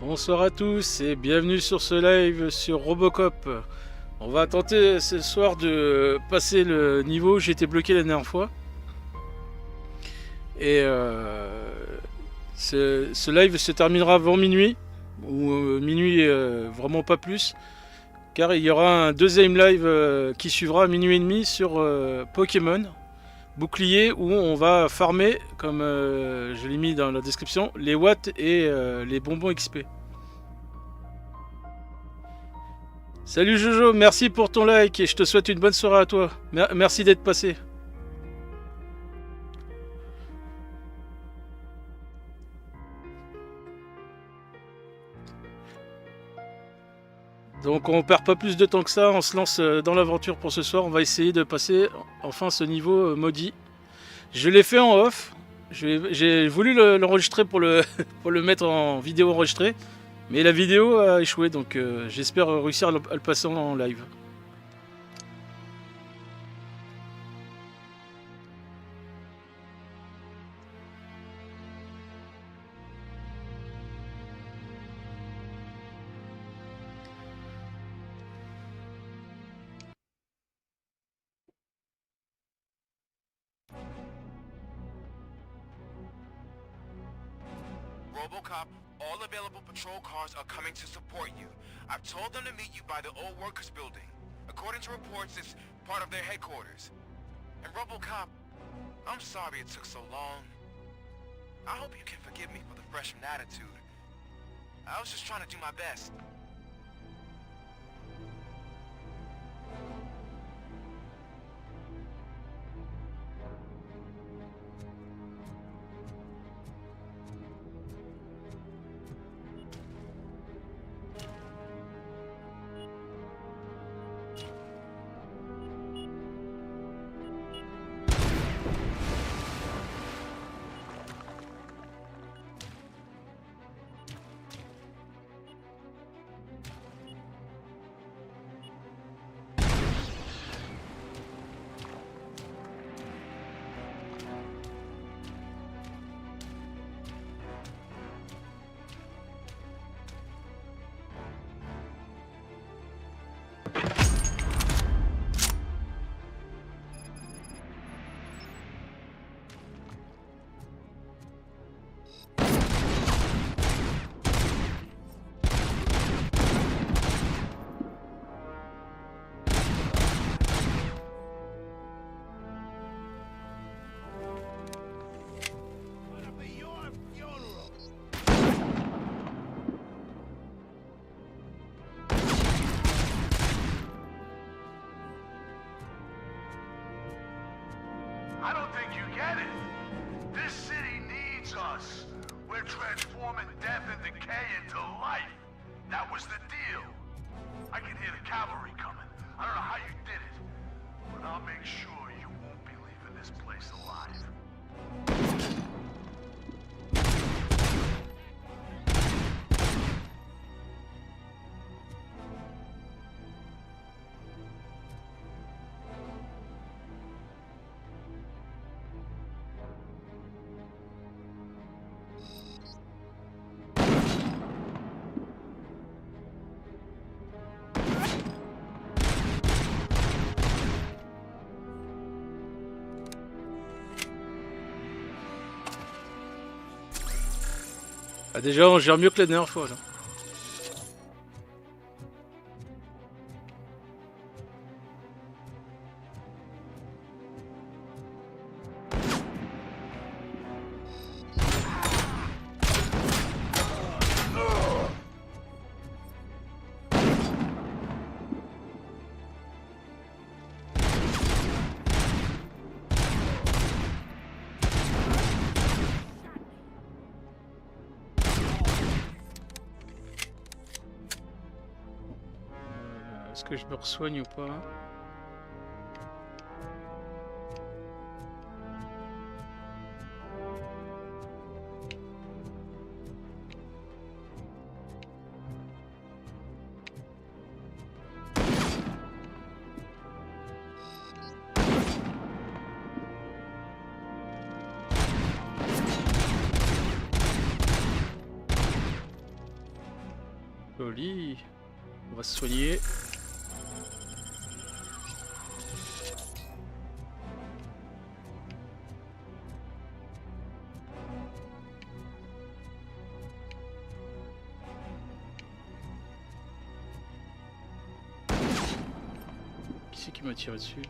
Bonsoir à tous et bienvenue sur ce live sur Robocop. On va tenter ce soir de passer le niveau où j'étais bloqué la dernière fois. Et ce live se terminera avant minuit, ou minuit vraiment pas plus, car il y aura un deuxième live qui suivra à minuit et demi sur Pokémon bouclier où on va farmer, comme je l'ai mis dans la description, les watts et les bonbons XP. Salut Jojo, merci pour ton like et je te souhaite une bonne soirée à toi. Merci d'être passé. Donc on perd pas plus de temps que ça, on se lance dans l'aventure pour ce soir. On va essayer de passer enfin ce niveau maudit. Je l'ai fait en off. J'ai voulu l'enregistrer pour le mettre en vidéo enregistrée. Mais la vidéo a échoué, donc j'espère réussir à le passer en live. Robocop, all available patrol cars are coming to support you. I've told them to meet you by the old workers building. According to reports, it's part of their headquarters. And Robocop, I'm sorry it took so long. I hope you can forgive me for the freshman attitude. I was just trying to do my best. I don't think you get it. This city needs us. We're transforming death and decay into life. That was the deal. I can hear the cavalry coming. I don't know how you did it, but I'll make sure you won't be leaving this place alive. Ah, déjà on gère mieux que la dernière fois là. Est-ce que je me resoigne ou pas? Joli. On va se soigner. Qui c'est qui m'a tiré dessus?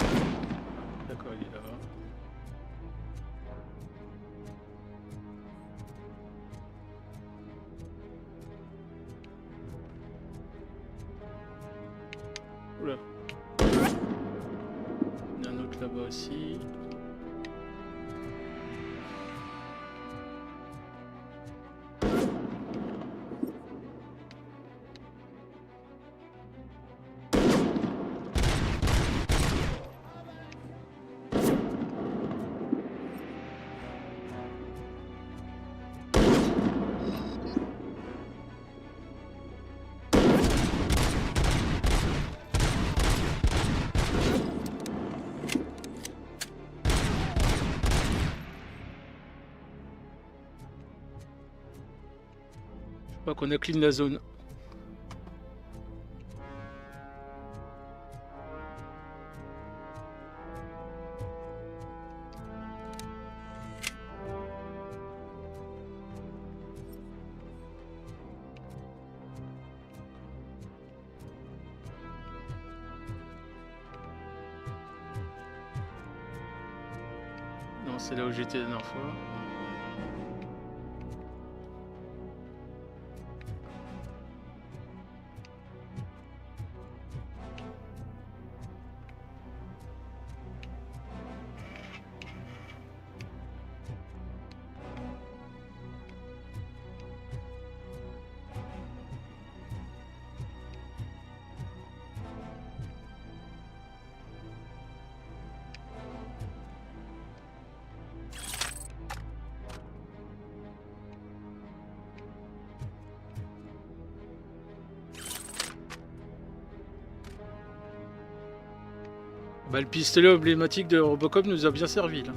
D'accord, il est là-bas. Oula. Il y en a un autre là-bas aussi. Je crois qu'on a clean la zone. Non, c'est là où j'étais la dernière fois. Bah, le pistolet emblématique de Robocop nous a bien servi là.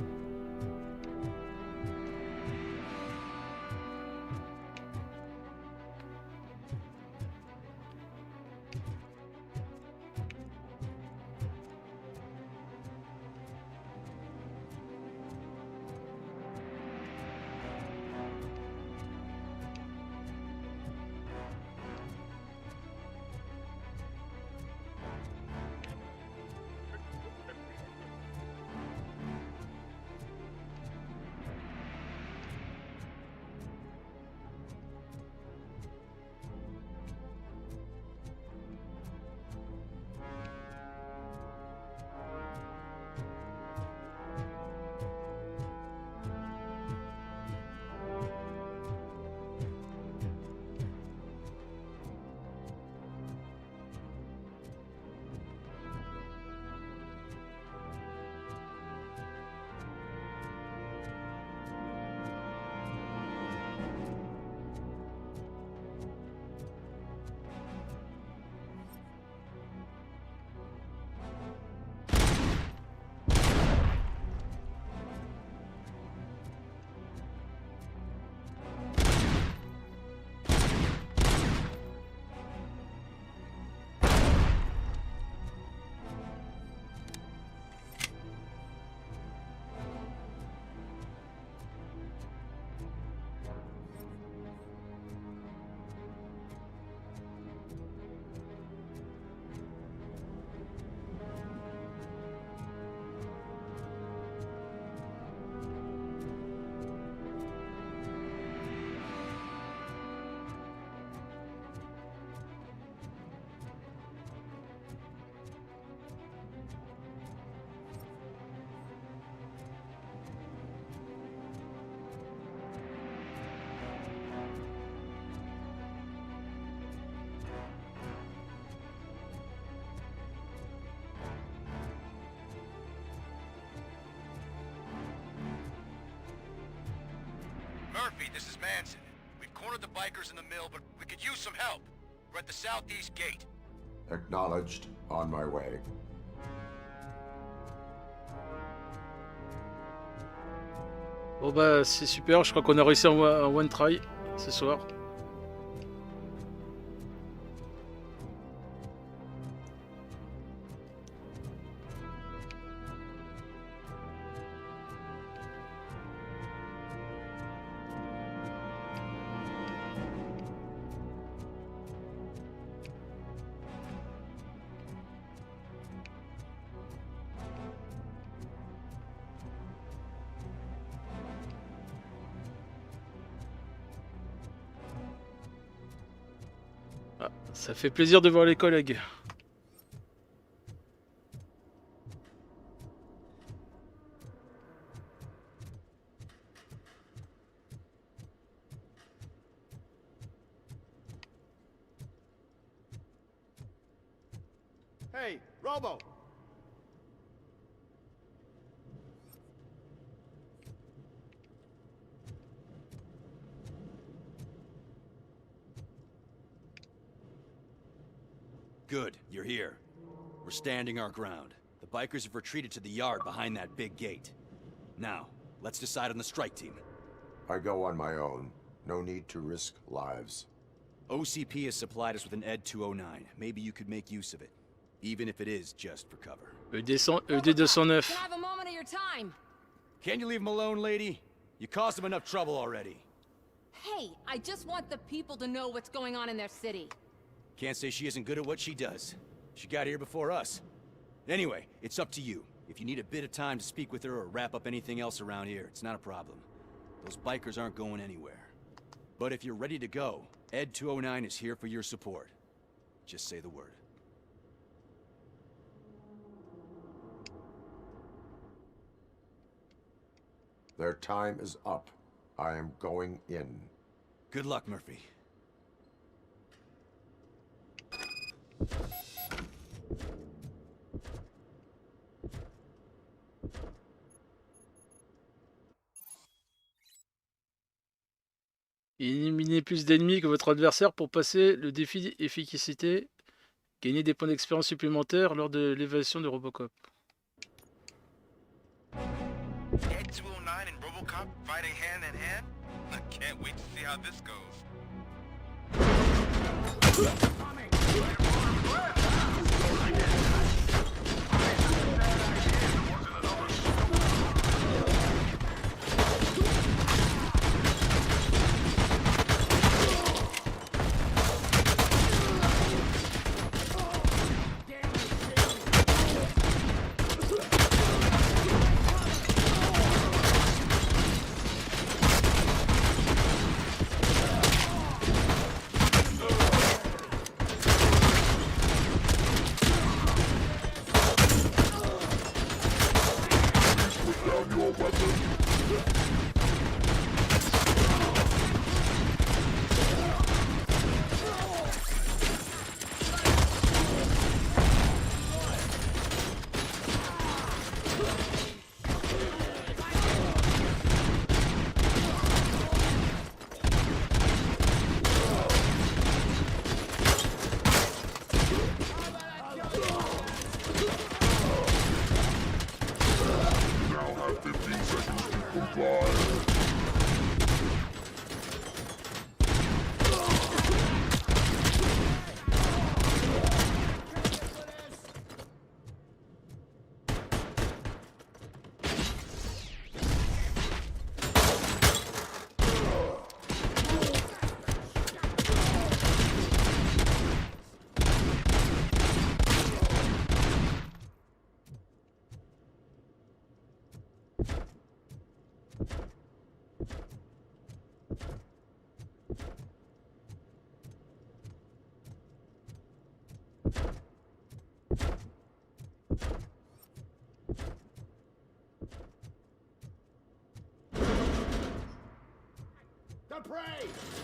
Murphy, this is Manson. We've cornered the bikers in the mill, but we could use some help. We're at the southeast gate. Acknowledged. On my way. Bon bah c'est super, je crois qu'on a réussi en one try ce soir. Ah, ça fait plaisir de voir les collègues. Hey, Robo! Good, you're here. We're standing our ground. The bikers have retreated to the yard behind that big gate. Now, let's decide on the strike team. I go on my own. No need to risk lives. OCP has supplied us with an ED-209. Maybe you could make use of it. Even if it is just for cover. ED-209. Can I have a moment of your time? Can you leave him alone, lady? You caused him enough trouble already. Hey, I just want the people to know what's going on in their city. Can't say she isn't good at what she does. She got here before us. Anyway, it's up to you. If you need a bit of time to speak with her or wrap up anything else around here, it's not a problem. Those bikers aren't going anywhere. But if you're ready to go, ED-209 is here for your support. Just say the word. Their time is up. I am going in. Good luck, Murphy. Éliminez plus d'ennemis que votre adversaire pour passer le défi efficacité. Gagnez des points d'expérience supplémentaires lors de l'évasion de Robocop. ED-209 and Robocop fighting hand in hand? I can't wait to see how this goes.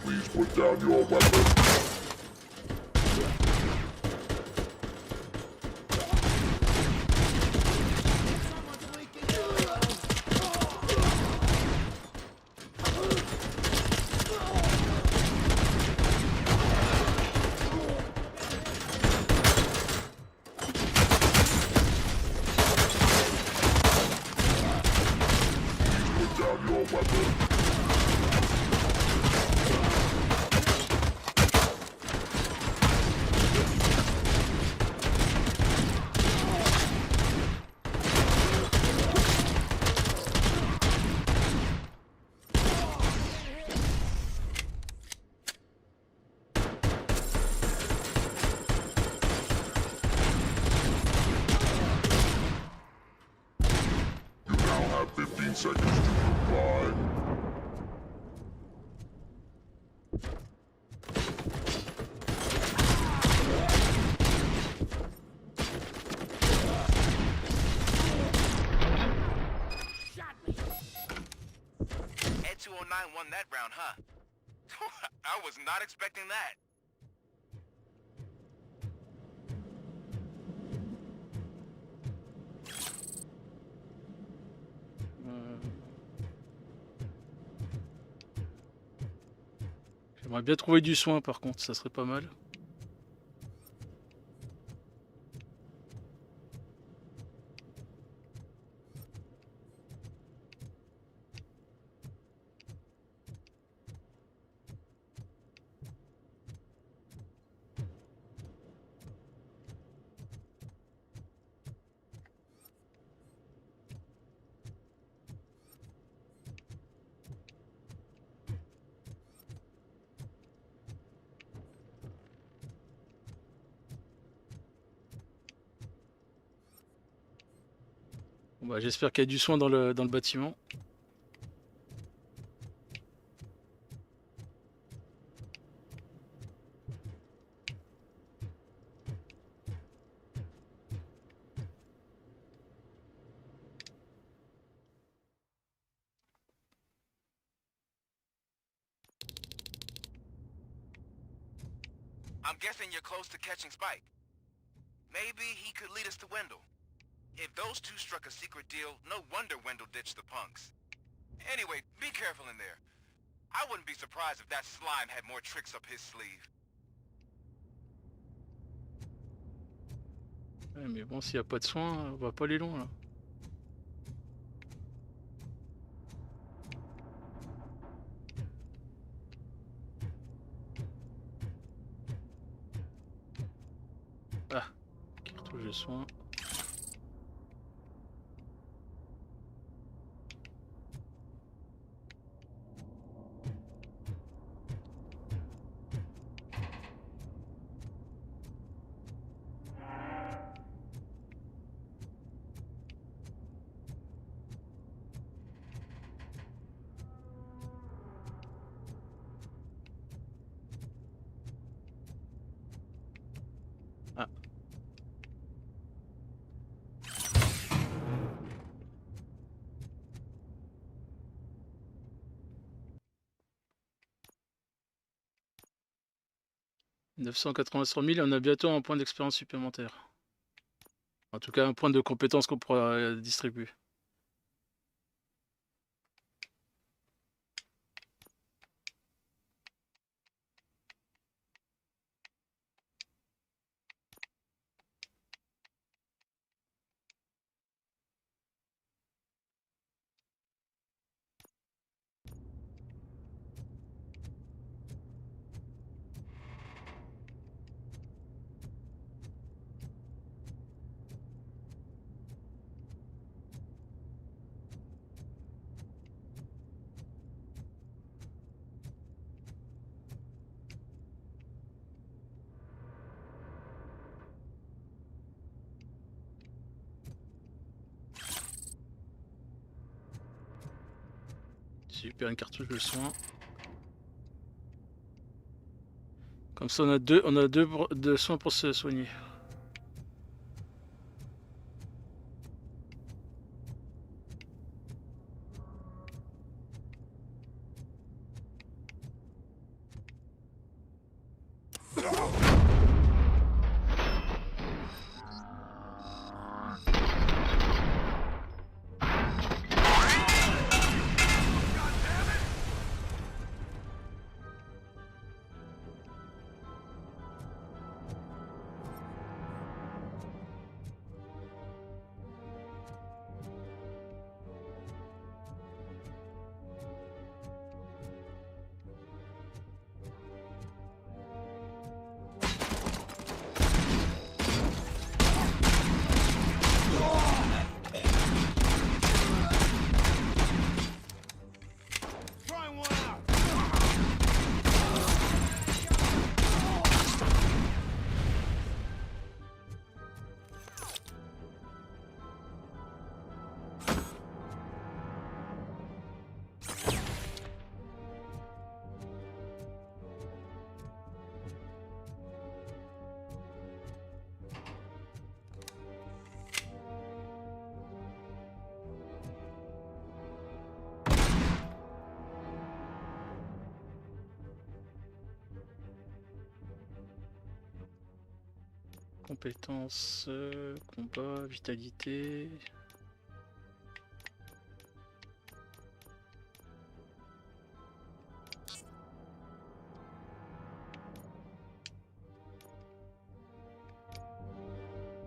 Please put down your weapon. Put down your weapon. You now have 15 seconds to comply. huh? I was not expecting that. J'aimerais bien trouver du soin par contre, ça serait pas mal. Bon bah, j'espère qu'il y a du soin dans le bâtiment. I'm guessing you're close to catching Spike. Maybe he could lead us to Wendell. If those two struck a secret deal, no wonder Wendell ditched the punks. Anyway, be careful in there. I wouldn't be surprised if that slime had more tricks up his sleeve. Ouais, mais bon, s'il n'y a pas de soin, on va pas aller loin là. Ah, cartouche de soin. Ah. « 980 sur 1000, on a bientôt un point d'expérience supplémentaire. En tout cas, un point de compétence qu'on pourra distribuer. Super, une cartouche de soin. Comme ça, on a deux de soins pour se soigner. Compétences, combat, vitalité.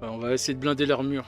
Bah, on va essayer de blinder l'armure.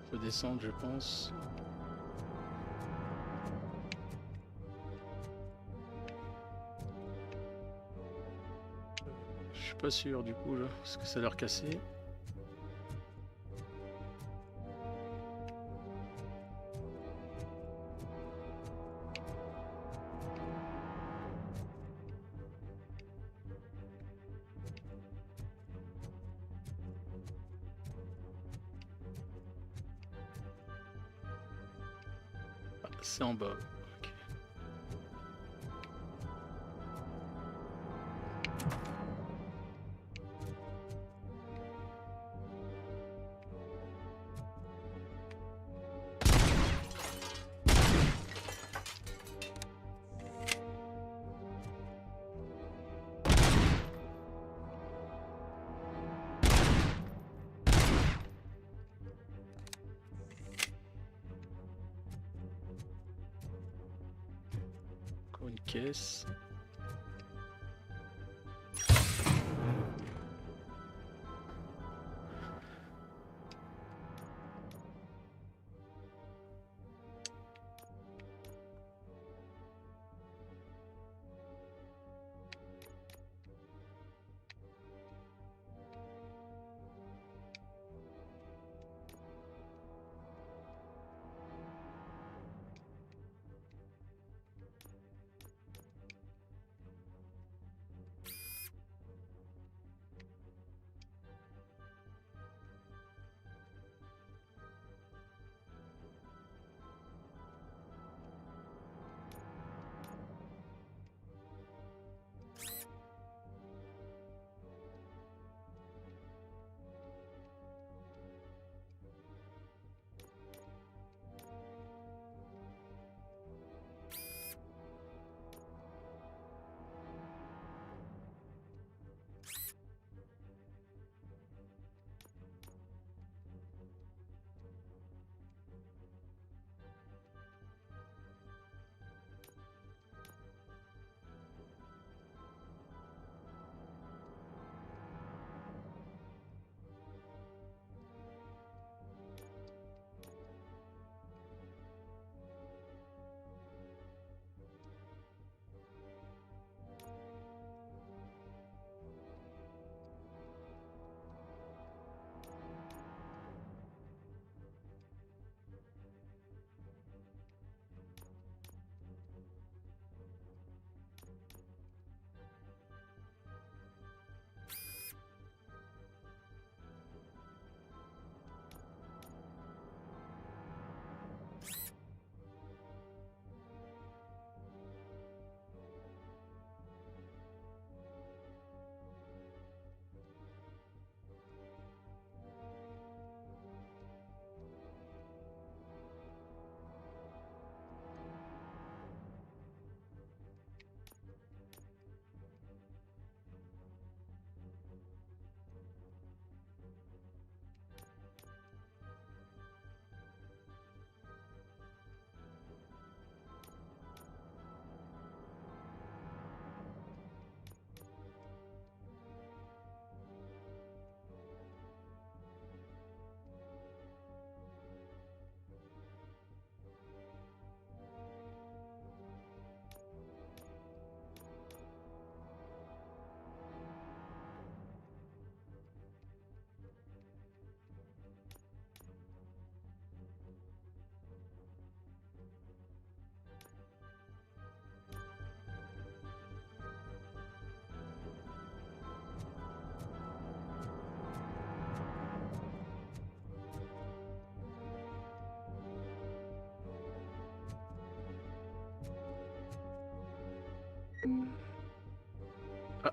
Faut descendre, je pense. Je suis pas sûr du coup là, parce que ça a l'air cassé. Ah, c'est en bas. Ok. Encore une caisse.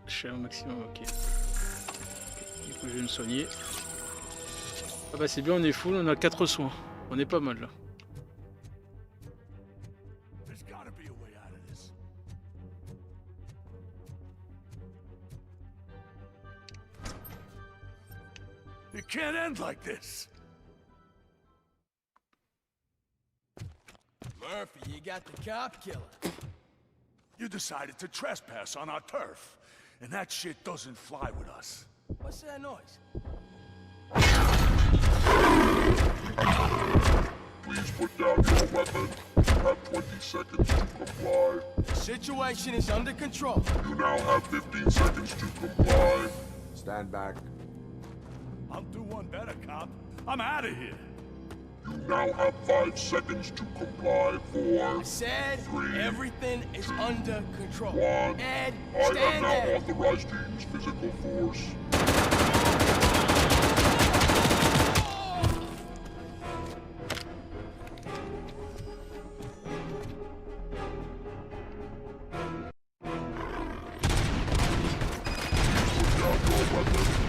je suis au maximum, ok. Du coup, je vais me soigner. Ah bah c'est bien, on est full, on a 4 soins. On est pas mal là. There's gotta be a way out of this. It can't end like this. Murphy, you got the cop killer. You decided to trespass on our turf, and that shit doesn't fly with us. What's that noise? Please put down your weapon. You have 20 seconds to comply. The situation is under control. You now have 15 seconds to comply. Stand back. I'll do one better, cop. I'm out of here. You now have 5 seconds to comply. 4, I said 3, everything is under control. 1. Ed, I am stand now there. authorized to use physical force.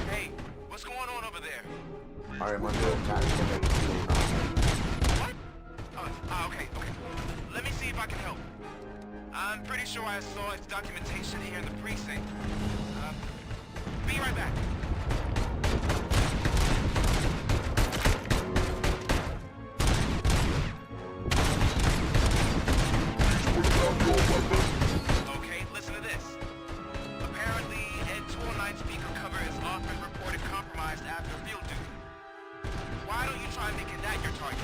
Hey, what's going on over there? I am under attack from ED-209. What? Okay. Let me see if I can help. I'm pretty sure I saw its documentation here in the precinct. Be right back. Put down your weapon. Okay, listen to this. Apparently, ED-209 speaker cover is often reported compromised after field duty. Why don't you try making that your target?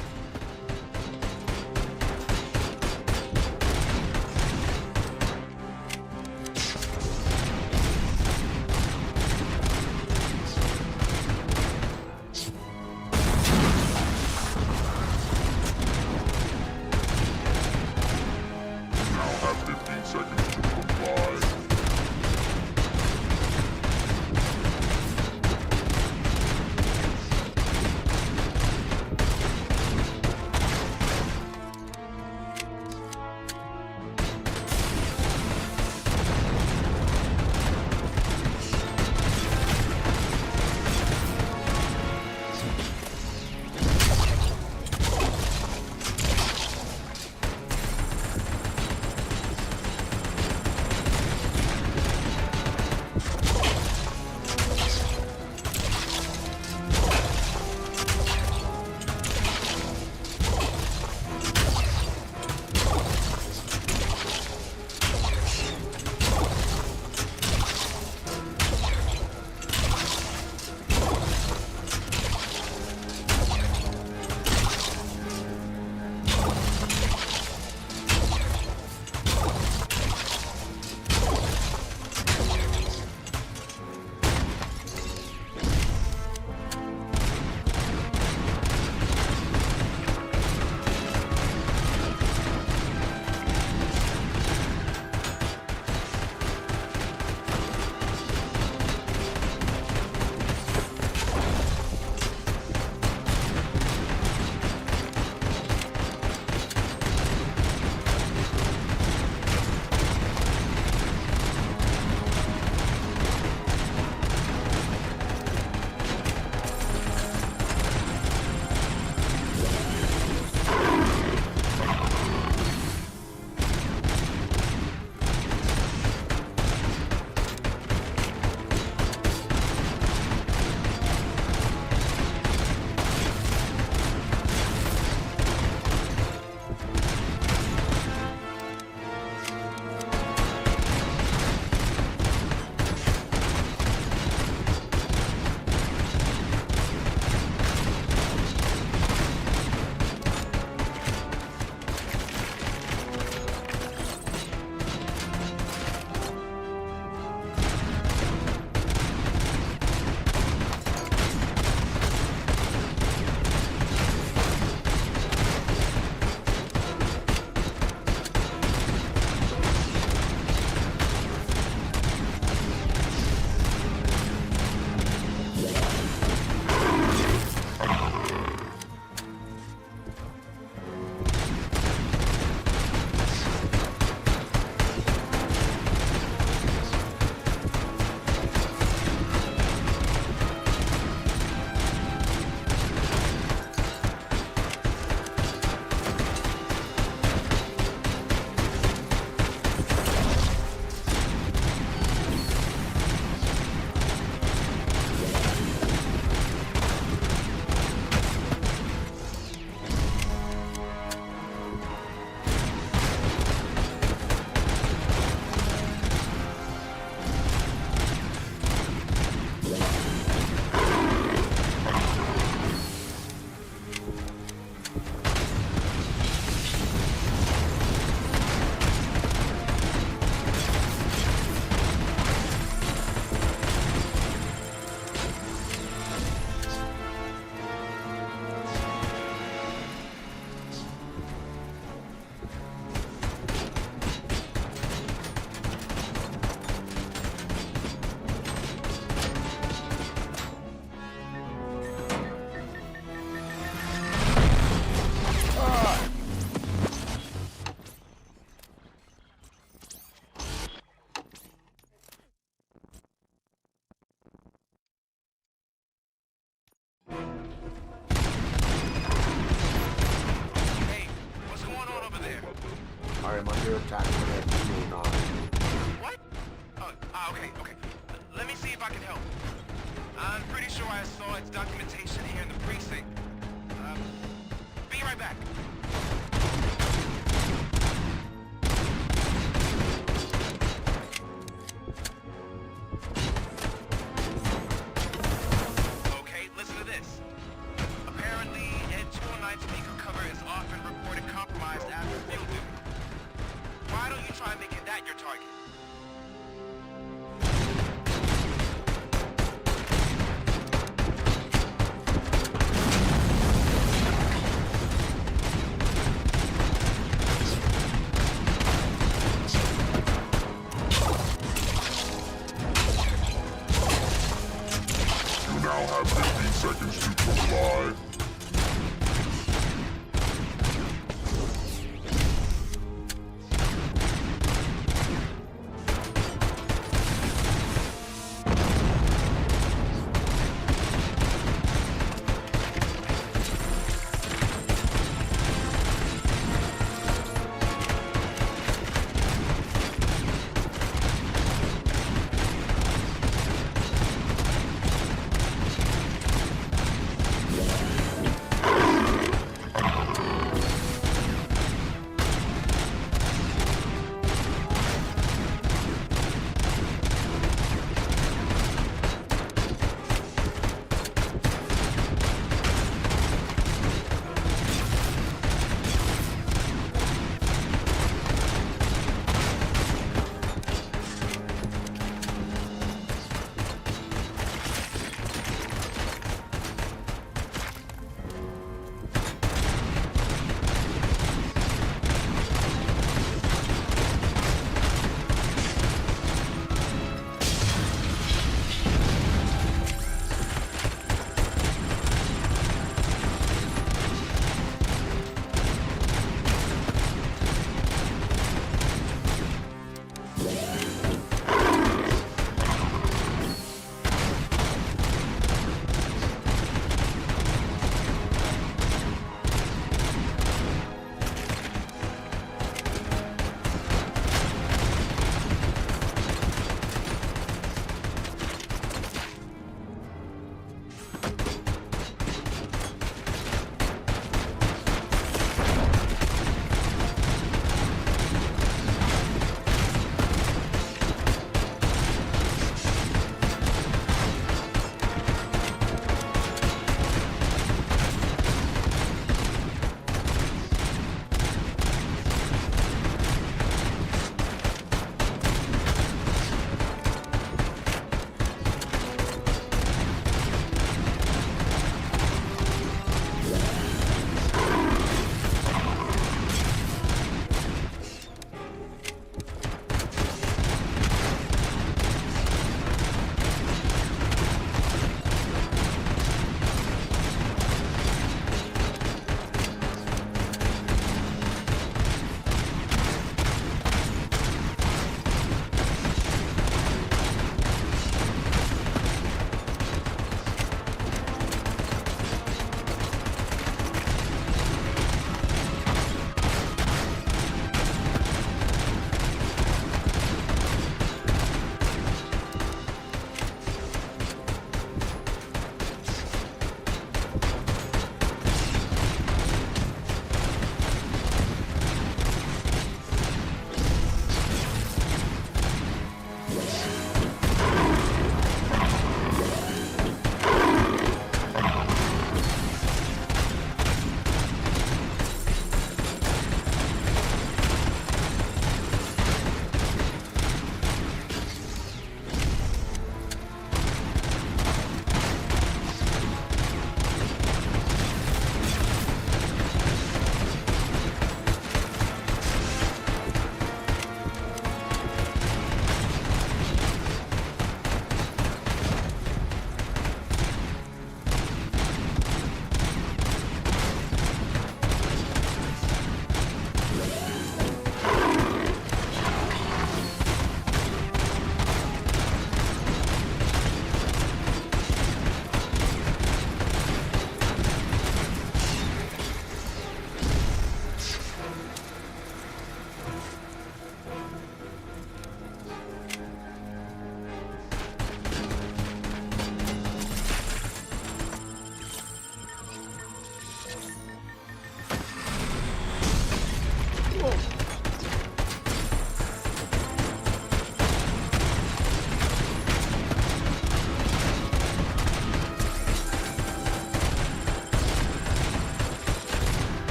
You're attacking ED-209. What? Okay. Let me see if I can help. I'm pretty sure I saw its documentation here in the precinct. Be right back. Okay, listen to this. Apparently, ED-209 speaker cover is often reported compromised after field duty. Why don't you try making that your target?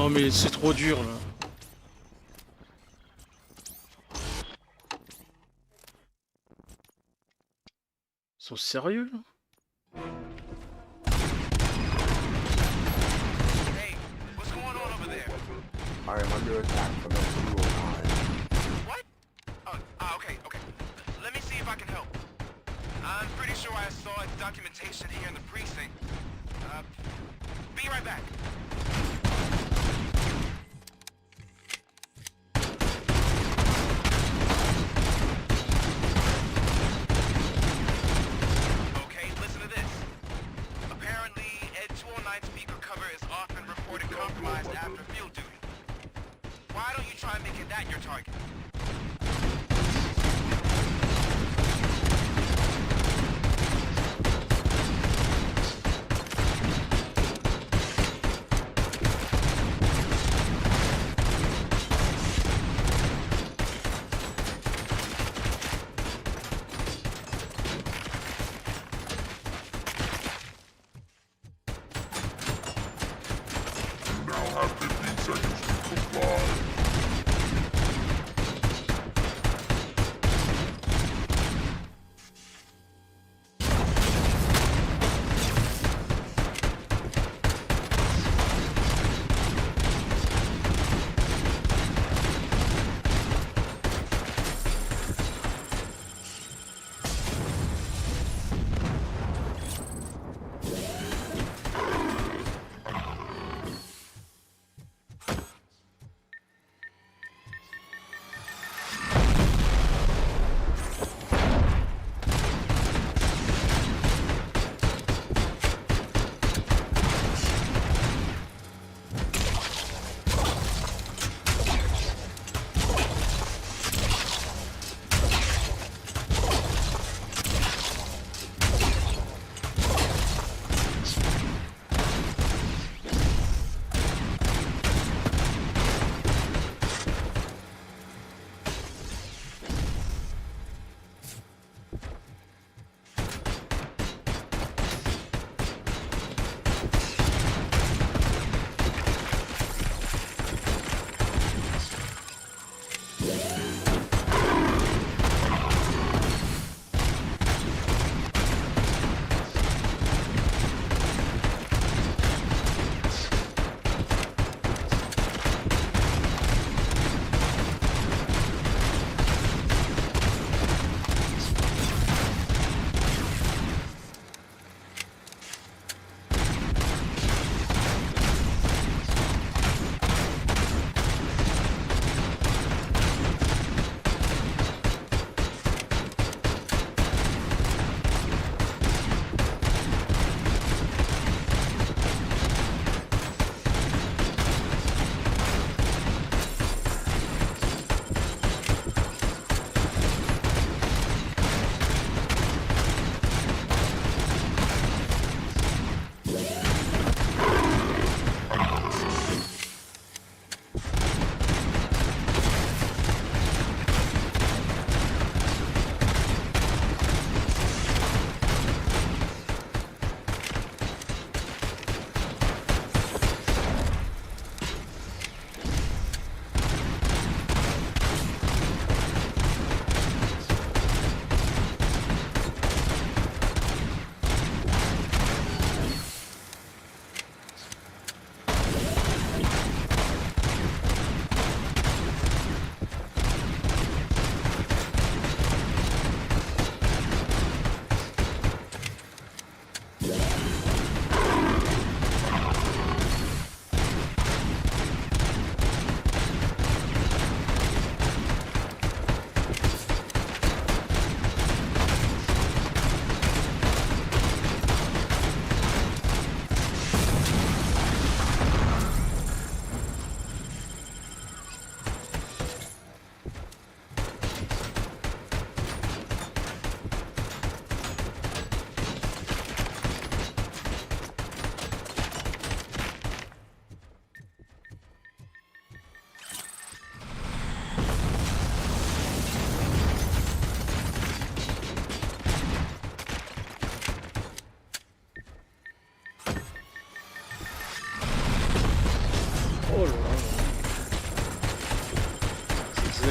Non mais c'est trop dur là. Ils sont sérieux là? Hey, what's going on over there? I am under attack from ED-209. What? Oh, okay. Let me see if I can help. I'm pretty sure I saw documentation here in the precinct. Be right back. Okay, listen to this. Apparently, ED-209 speaker cover is often reported compromised after field duty. Why don't you try making that your target? You now have 15 seconds to comply.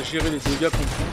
à gérer les dégâts qu'on prend.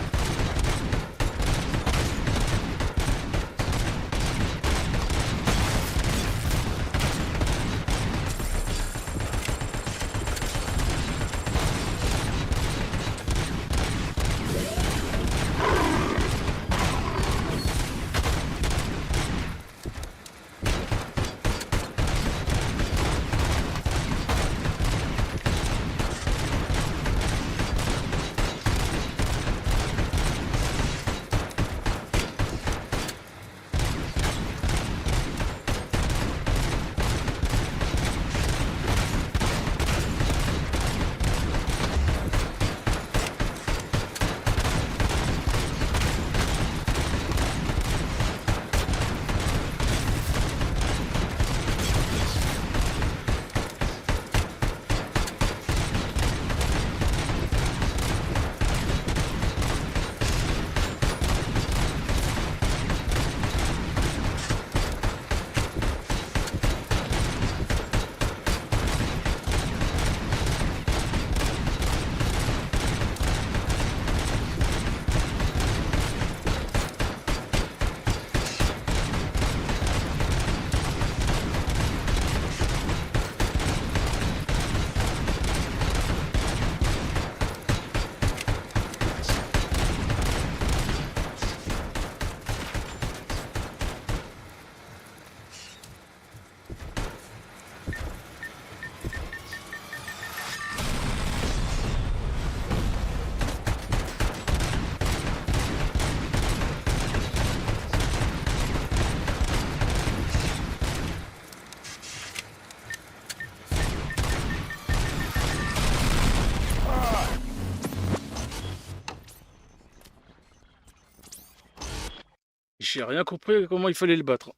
J'ai rien compris comment il fallait le battre.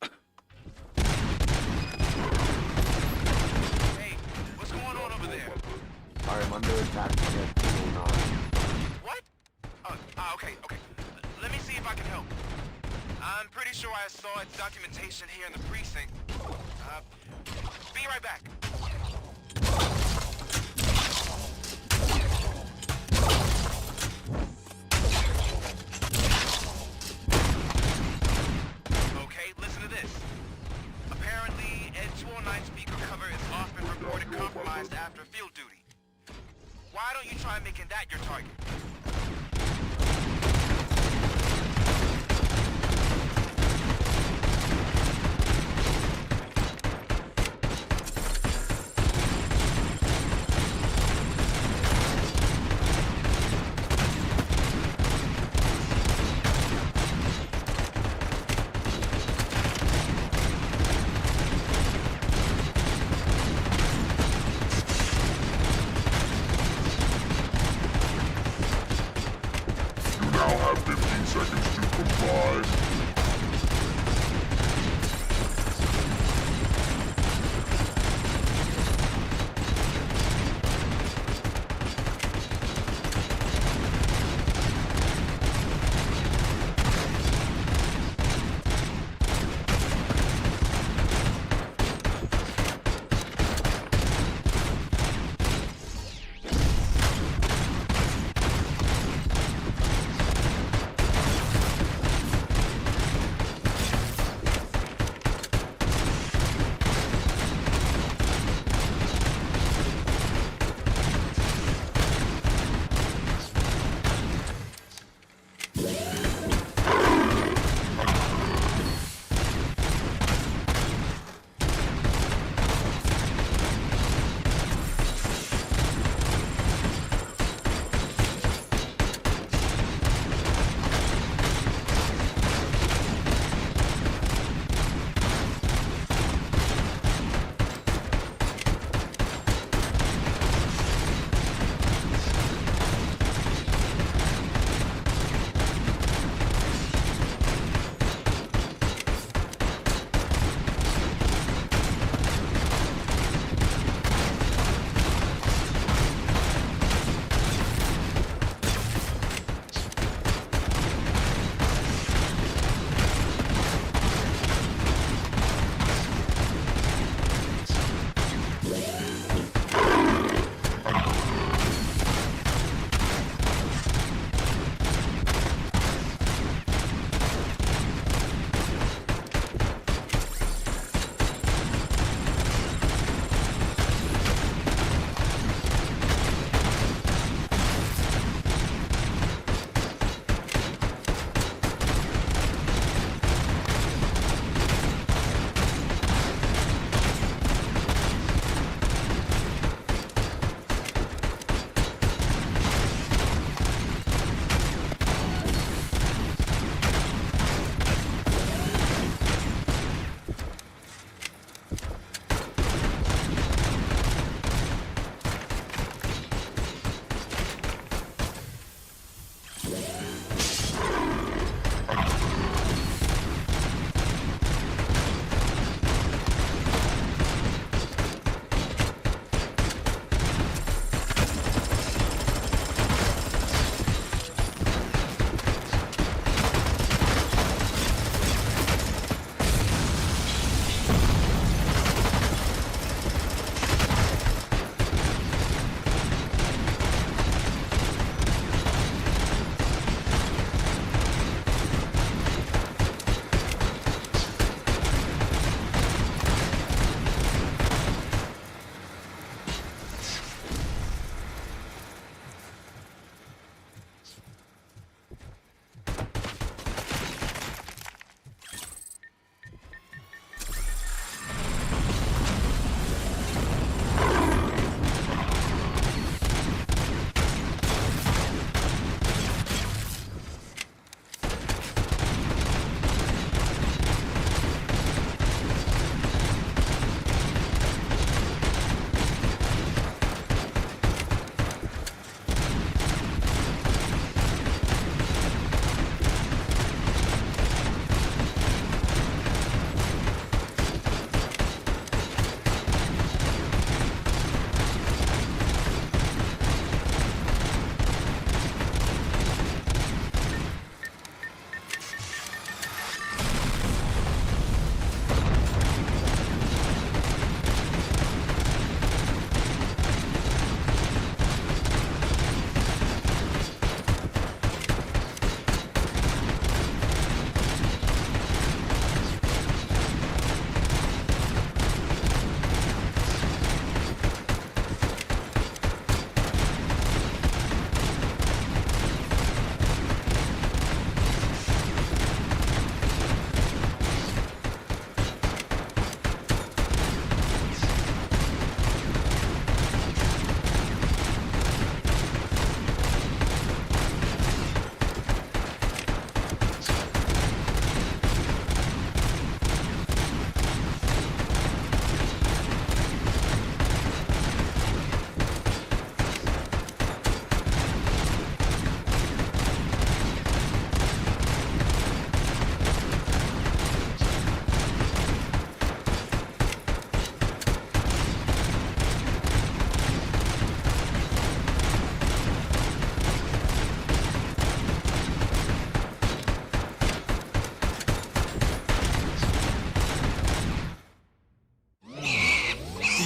Hey, what's going on over there? I am under attack from ED-209. What? Okay. Let me see if I can help. I'm pretty sure I saw its documentation here in the precinct. Be right back. Okay, listen to this. Apparently, ED-209 speaker cover is often reported compromised after field duty. Why don't you try making that your target?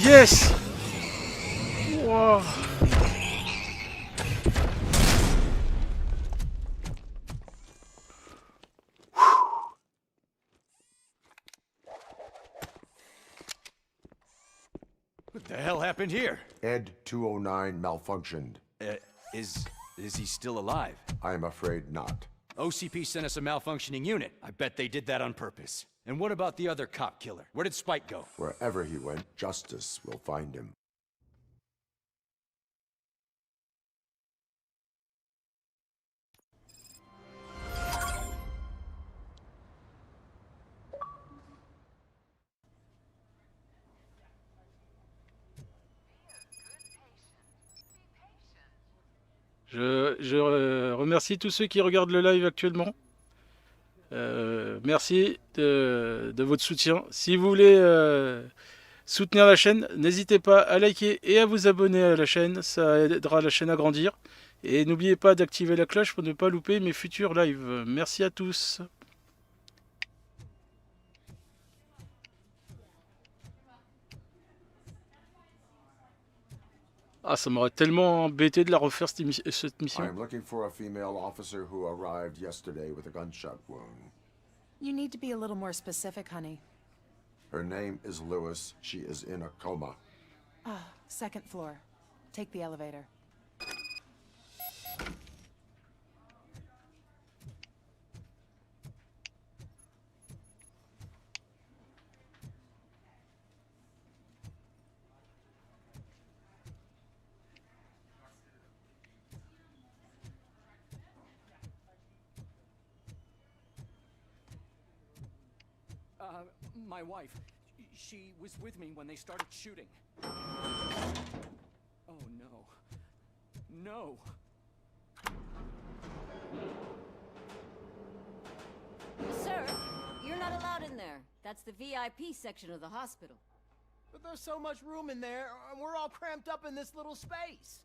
Yes. Wow. What the hell happened here? ED-209 malfunctioned. Is he still alive? I'm afraid not. OCP sent us a malfunctioning unit. I bet they did that on purpose. And what about the other cop killer? Where did Spike go? Wherever he went, justice will find him. Je remercie tous ceux qui regardent le live actuellement. Merci de votre soutien. Si vous voulez soutenir la chaîne, n'hésitez pas à liker et à vous abonner à la chaîne. Ça aidera la chaîne à grandir. Et n'oubliez pas d'activer la cloche pour ne pas louper mes futurs lives. Merci à tous. Ah, ça m'aurait tellement embêté de la refaire cette mission. I'm looking for a female officer who arrived yesterday with a gunshot wound. You need to be a little more specific, honey. Her name is Lewis. She is in a coma. Ah, second floor. Take the elevator. My wife. She was with me when they started shooting. Oh no. No. Sir, you're not allowed in there. That's the VIP section of the hospital. But there's so much room in there, and we're all cramped up in this little space.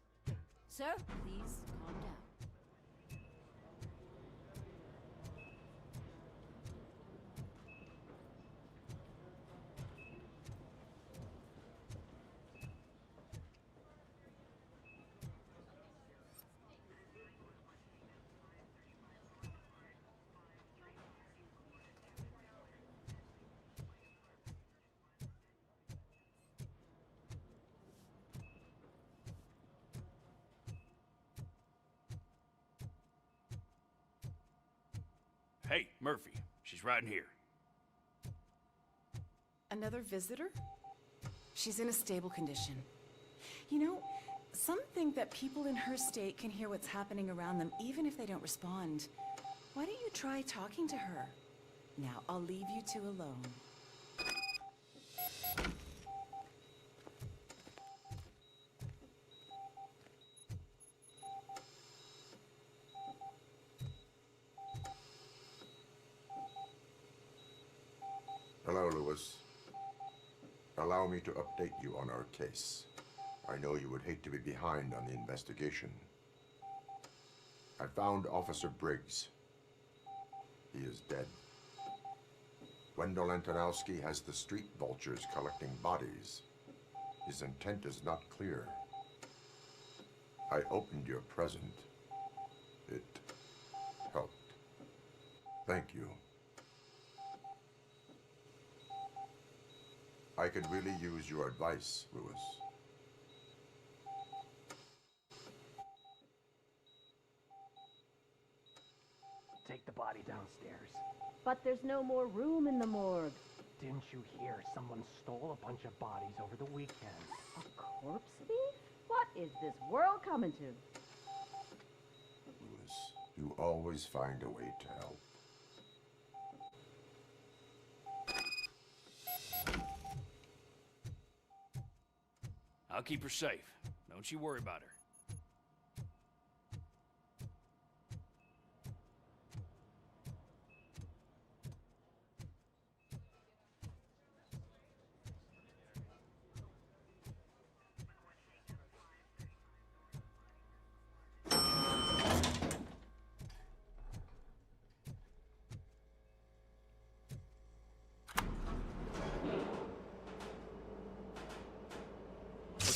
Sir, please calm down. Hey, Murphy. She's right in here. Another visitor? She's in a stable condition. You know, some think that people in her state can hear what's happening around them even if they don't respond. Why don't you try talking to her? Now, I'll leave you two alone. Hello, Lewis. Allow me to update you on our case. I know you would hate to be behind on the investigation. I found Officer Briggs. He is dead. Wendell Antonowski has the street vultures collecting bodies. His intent is not clear. I opened your present. It helped. Thank you. I could really use your advice, Lewis. Take the body downstairs. But there's no more room in the morgue. Didn't you hear someone stole a bunch of bodies over the weekend? A corpse thief? What is this world coming to? Lewis, you always find a way to help. I'll keep her safe. Don't you worry about her.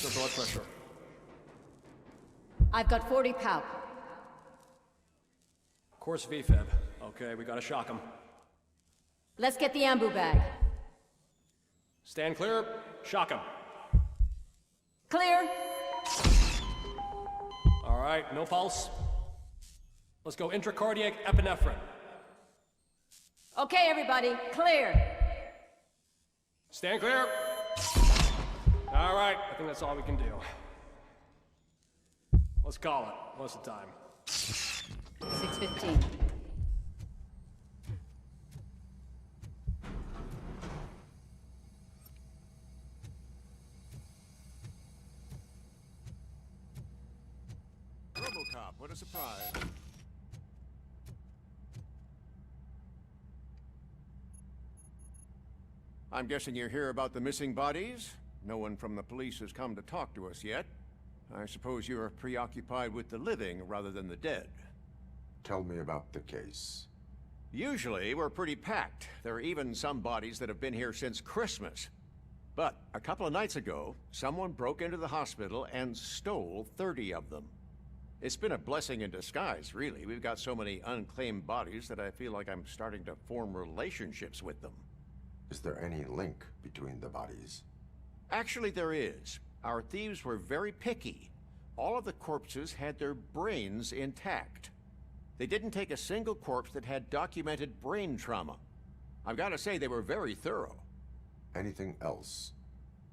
What's your blood pressure? I've got 40 pow. Course VFib. Okay, we gotta shock him. Let's get the ambu bag. Stand clear. Shock him. Clear. All right, no pulse. Let's go intracardiac epinephrine. Okay, everybody, clear. Stand clear. All right, I think that's all we can do. Let's call it. What's the time? 6:15. Robocop, what a surprise. I'm guessing you're here about the missing bodies? No one from the police has come to talk to us yet. I suppose you're preoccupied with the living rather than the dead. Tell me about the case. Usually, we're pretty packed. There are even some bodies that have been here since Christmas. But a couple of nights ago, someone broke into the hospital and stole 30 of them. It's been a blessing in disguise, really. We've got so many unclaimed bodies that I feel like I'm starting to form relationships with them. Is there any link between the bodies? Actually, there is. Our thieves were very picky. All of the corpses had their brains intact. They didn't take a single corpse that had documented brain trauma. I've got to say, they were very thorough. Anything else?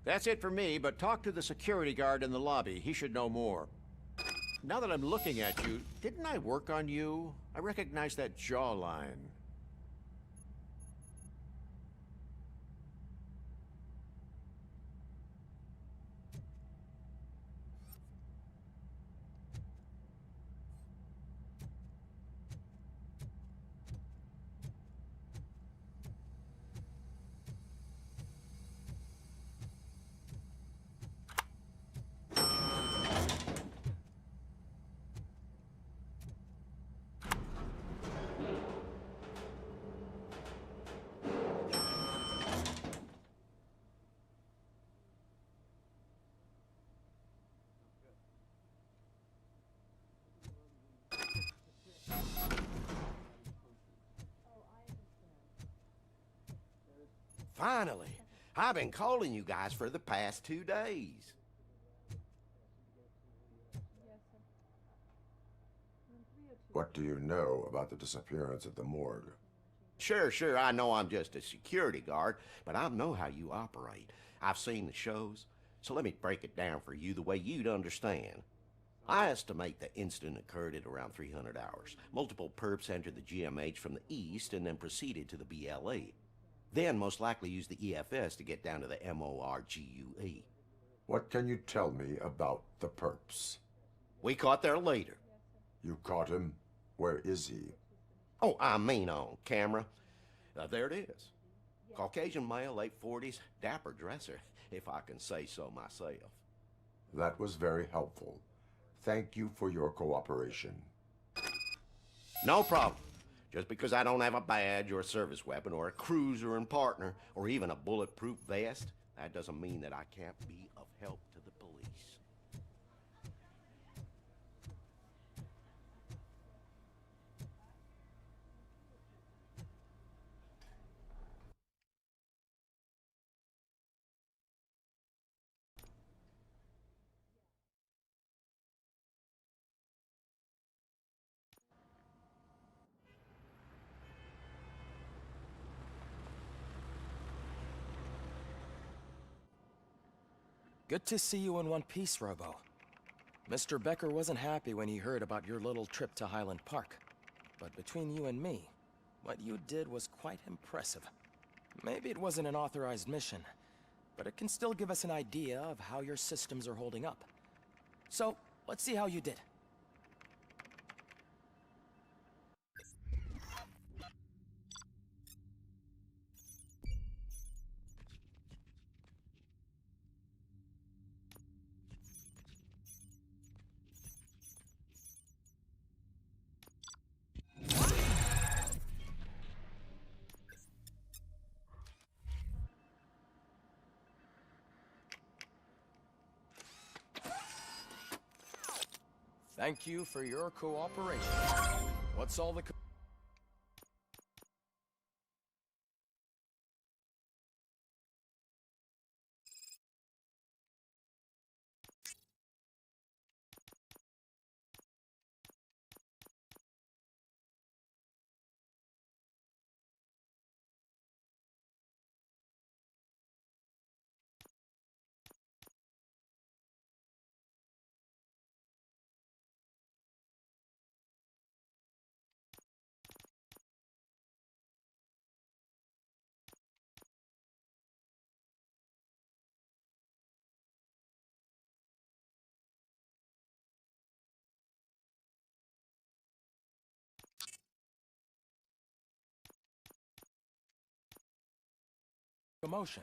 That's it for me, but talk to the security guard in the lobby. He should know more. Now that I'm looking at you, didn't I work on you? I recognize that jawline. Finally! I've been calling you guys for the past 2 days. What do you know about the disappearance at the morgue? Sure, I know I'm just a security guard, but I know how you operate. I've seen the shows, so let me break it down for you the way you'd understand. I estimate the incident occurred at around 300 hours. Multiple perps entered the GMH from the east and then proceeded to the BLE. Then most likely used the EFS to get down to the MORGUE. What can you tell me about the perps? We caught their leader. You caught him? Where is he? Oh, I mean on camera. There it is. Caucasian male, late 40s, dapper dresser, if I can say so myself. That was very helpful. Thank you for your cooperation. No problem. Just because I don't have a badge or a service weapon or a cruiser and partner or even a bulletproof vest, that doesn't mean that I can't be of help to the police. Good to see you in one piece, Robo. Mr. Becker wasn't happy when he heard about your little trip to Highland Park. But between you and me, what you did was quite impressive. Maybe it wasn't an authorized mission, but it can still give us an idea of how your systems are holding up. So, let's see how you did. Thank you for your cooperation. What's all the... commotion?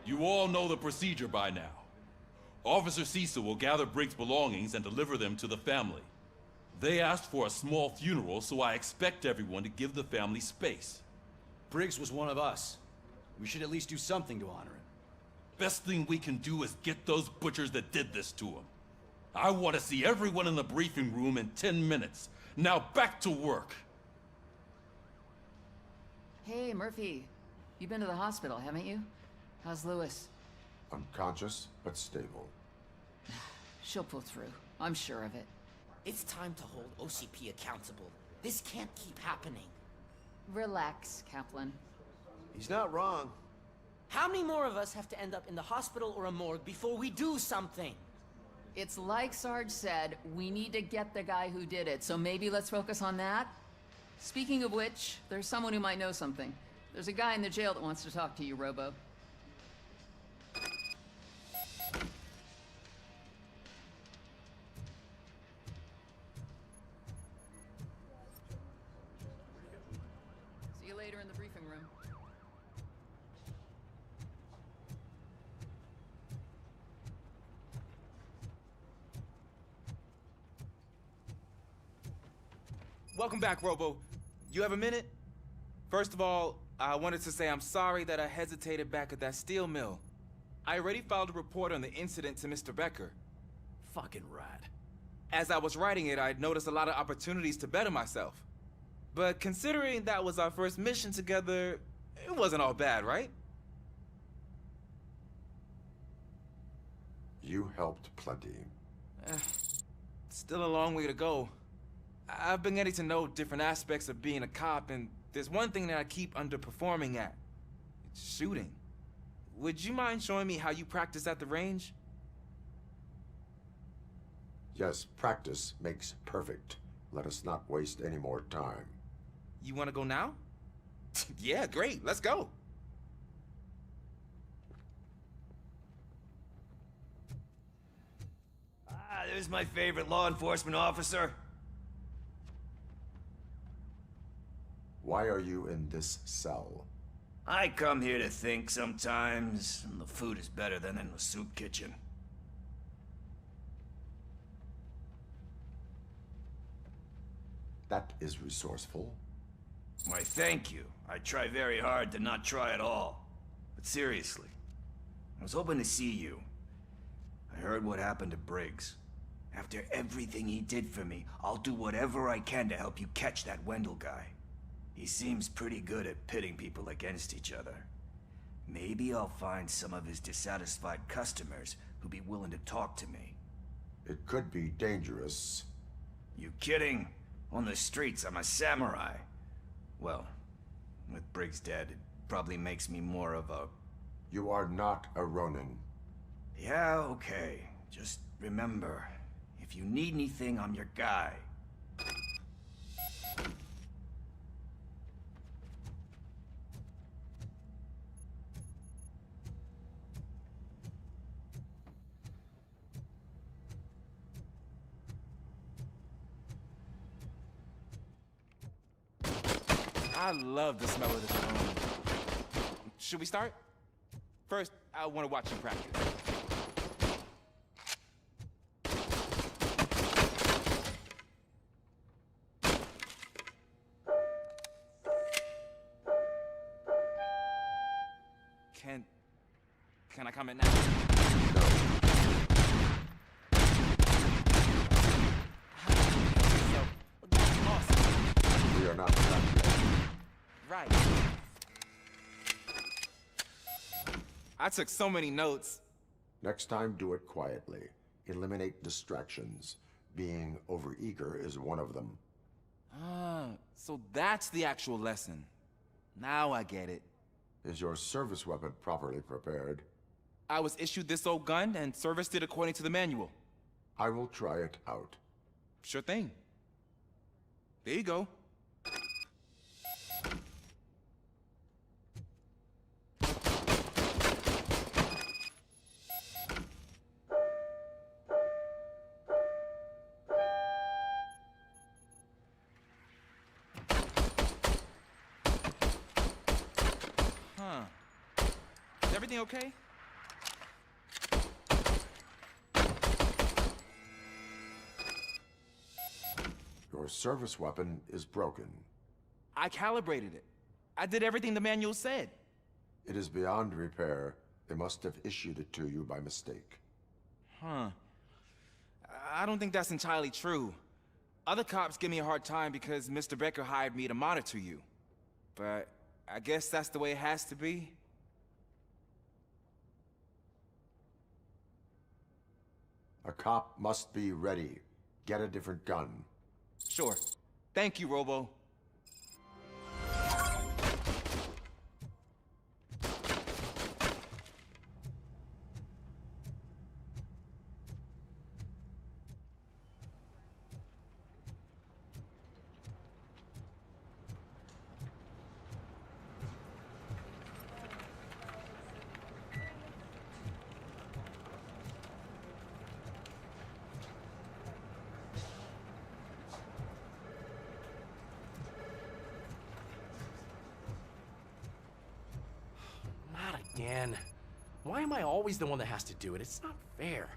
You all know the procedure by now. Officer Cecil will gather Briggs' belongings and deliver them to the family. They asked for a small funeral, so I expect everyone to give the family space. Briggs was one of us. We should at least do something to honor him. Best thing we can do is get those butchers that did this to him. I want to see everyone in the briefing room in 10 minutes. Now back to work. Hey, Murphy. You've been to the hospital, haven't you? How's Lewis? Unconscious, but stable. She'll pull through. I'm sure of it. It's time to hold OCP accountable. This can't keep happening. Relax, Kaplan. He's not wrong. How many more of us have to end up in the hospital or a morgue before we do something? It's like Sarge said, we need to get the guy who did it, so maybe let's focus on that? Speaking of which, there's someone who might know something. There's a guy in the jail that wants to talk to you, Robo. Welcome back, Robo. You have a minute? First of all, I wanted to say I'm sorry that I hesitated back at that steel mill. I already filed a report on the incident to Mr. Becker. Fucking rat. As I was writing it, I'd noticed a lot of opportunities to better myself. But considering that was our first mission together, it wasn't all bad, right? You helped plenty. Still a long way to go. I've been getting to know different aspects of being a cop, and there's one thing that I keep underperforming at. It's shooting. Would you mind showing me how you practice at the range? Yes, practice makes perfect. Let us not waste any more time. You want to go now? Yeah, great. Let's go. Ah, there's my favorite law enforcement officer. Why are you in this cell? I come here to think sometimes, and the food is better than in the soup kitchen. That is resourceful. Why, thank you. I try very hard to not try at all. But seriously, I was hoping to see you. I heard what happened to Briggs. After everything he did for me, I'll do whatever I can to help you catch that Wendell guy. He seems pretty good at pitting people against each other. Maybe I'll find some of his dissatisfied customers who'd be willing to talk to me. It could be dangerous. You kidding? On the streets, I'm a samurai. Well, with Briggs dead, it probably makes me more of a... You are not a Ronin. Yeah, okay. Just remember, if you need anything, I'm your guy. I love the smell of this room. Should we start? First, I want to watch you practice. Can I comment now? We are not done yet. Right. I took so many notes. Next time, do it quietly. Eliminate distractions. Being overeager is one of them. Ah, so that's the actual lesson. Now I get it. Is your service weapon properly prepared? I was issued this old gun and serviced it according to the manual. I will try it out. Sure thing. There you go. Huh. Is everything okay? Your service weapon is broken. I calibrated it. I did everything the manual said. It is beyond repair. They must have issued it to you by mistake. Huh. I don't think that's entirely true. Other cops give me a hard time because Mr. Becker hired me to monitor you. But I guess that's the way it has to be. A cop must be ready. Get a different gun. Sure. Thank you, Robo. Again. Why am I always the one that has to do it? It's not fair.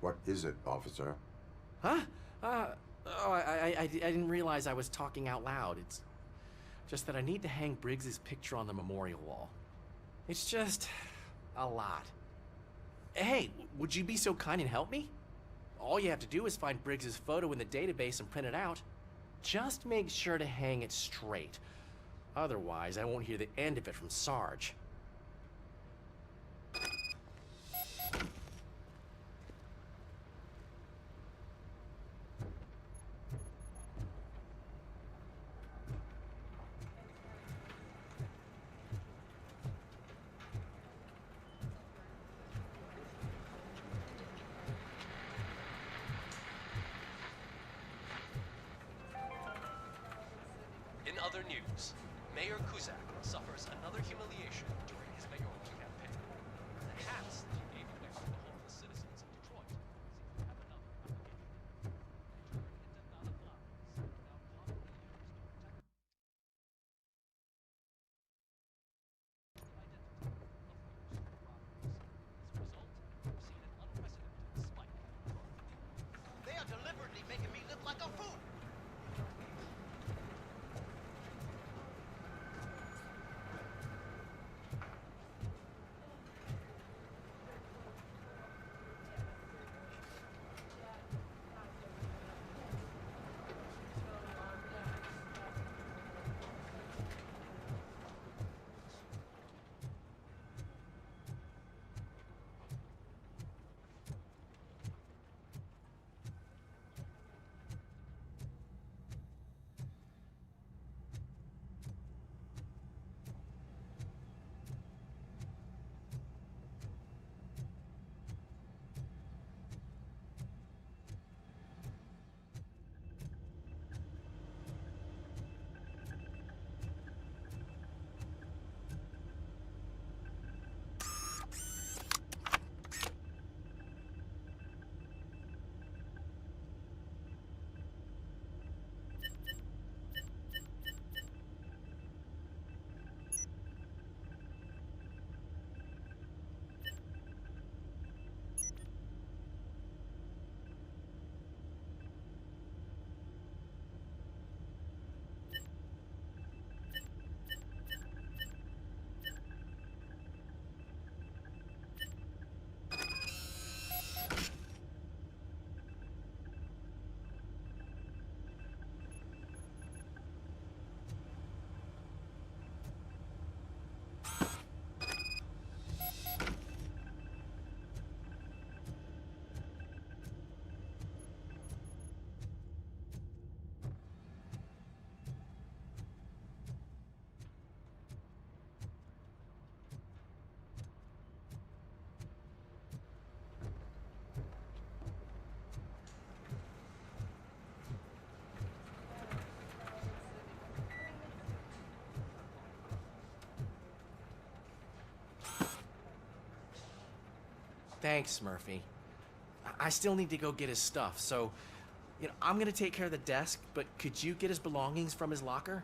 What is it, officer? Huh? I didn't realize I was talking out loud. It's just that I need to hang Briggs's picture on the memorial wall. It's just a lot. Hey, would you be so kind and help me? All you have to do is find Briggs's photo in the database and print it out. Just make sure to hang it straight. Otherwise, I won't hear the end of it from Sarge. In other news, Mayor Kuzak suffers another humiliation during his mayoral campaign. The hats that he gave away to the homeless citizens of Detroit have another application. Turned into not flowers, now commonly used to protect identity of those robbers. As a result, we've seen an unprecedented spike. They are deliberately making me look like a fool. Thanks, Murphy. I still need to go get his stuff, so, I'm gonna take care of the desk, but could you get his belongings from his locker?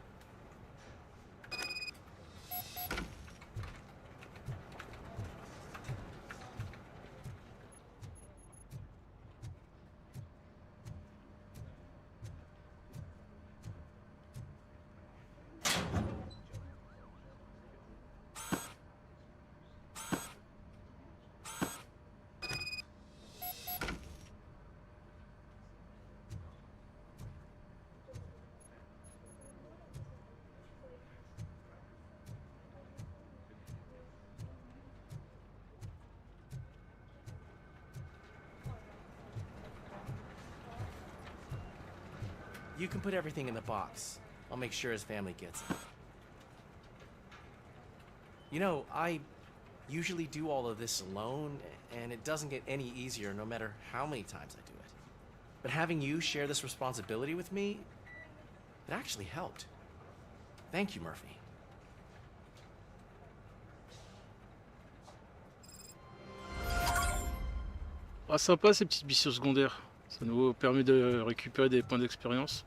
You can put everything in the box. I'll make sure his family gets it. I usually do all of this alone, and it doesn't get any easier no matter how many times I do it. But having you share this responsibility with me, it actually helped. Thank you, Murphy. Ah, sympa ces petites missions secondaires. Ça nous permet de récupérer des points d'expérience.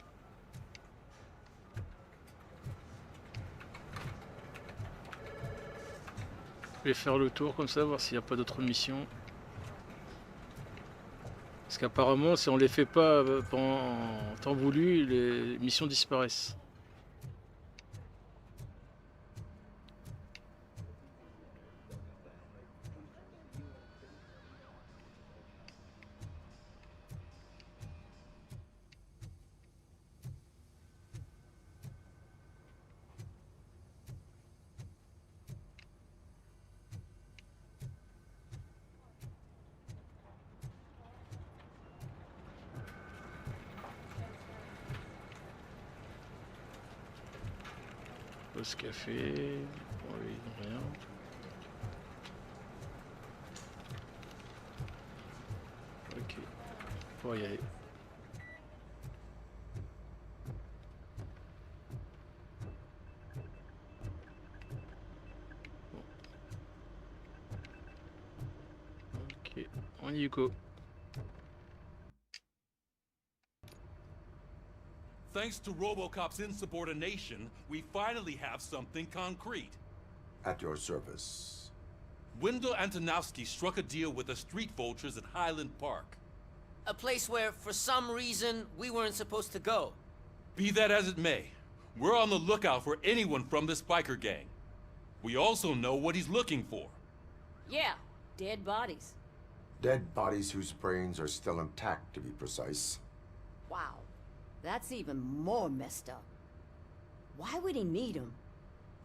Je vais faire le tour comme ça, voir s'il n'y a pas d'autres missions. Parce qu'apparemment, si on les fait pas en temps voulu, les missions disparaissent. Pause café, bon, oui, rien. Ok, pour y aller. Bon. Ok, on y go. Thanks to Robocop's insubordination, we finally have something concrete. At your service. Wendell Antonowski struck a deal with the street vultures at Highland Park. A place where, for some reason, we weren't supposed to go. Be that as it may, we're on the lookout for anyone from this biker gang. We also know what he's looking for. Yeah, dead bodies. Dead bodies whose brains are still intact, to be precise. Wow, that's even more messed up. Why would he need them?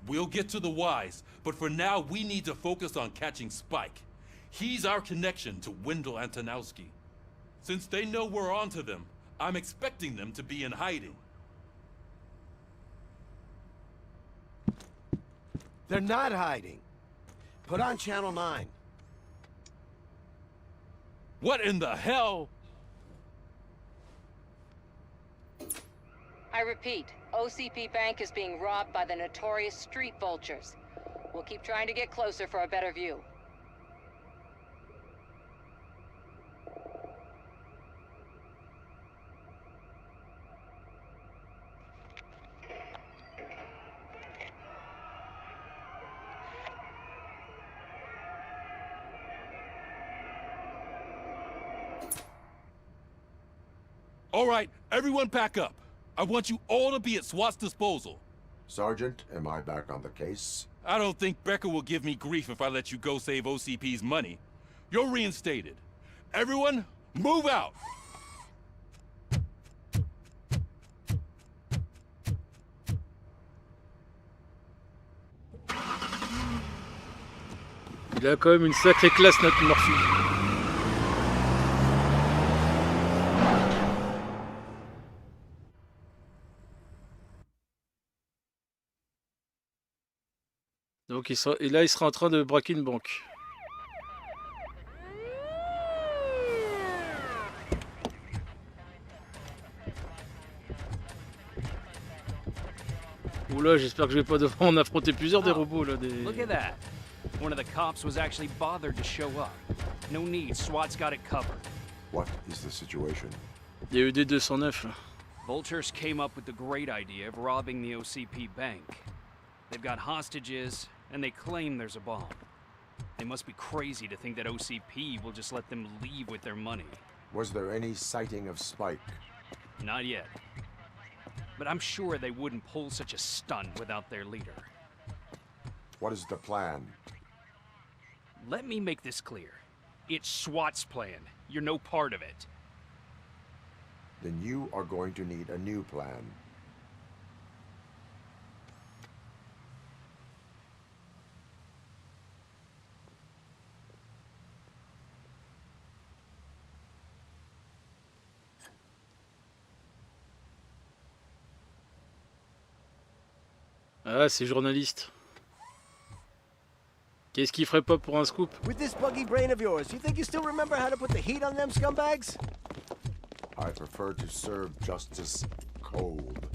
We'll get to the whys, but for now we need to focus on catching Spike. He's our connection to Wendell Antonowski. Since they know we're onto them, I'm expecting them to be in hiding. They're not hiding. Put on Channel 9. What in the hell? I repeat, OCP Bank is being robbed by the notorious street vultures. We'll keep trying to get closer for a better view. All right, everyone pack up. I want you all to be at SWAT's disposal. Sergeant, am I back on the case? I don't think Becker will give me grief if I let you go save OCP's money. You're reinstated. Everyone, move out! Il a quand même une sacrée classe, notre Murphy. Donc et là, il sera en train de braquer une banque. Oula, j'espère que je vais pas devoir en affronter plusieurs des robots là. Look at that. One of the cops was actually bothered to show up. No need, SWAT's got it covered. What is the situation? Il y a ED-209 là. Vultures came up with the great idea of robbing the OCP bank. They've got hostages, and they claim there's a bomb. They must be crazy to think that OCP will just let them leave with their money. Was there any sighting of Spike? Not yet. But I'm sure they wouldn't pull such a stunt without their leader. What is the plan? Let me make this clear. It's SWAT's plan. You're no part of it. Then you are going to need a new plan. Ah, c'est journaliste. Qu'est-ce qu'il ferait pas pour un scoop? With this buggy brain of yours, you think you still remember how to put the heat on them scumbags? I prefer to serve justice cold.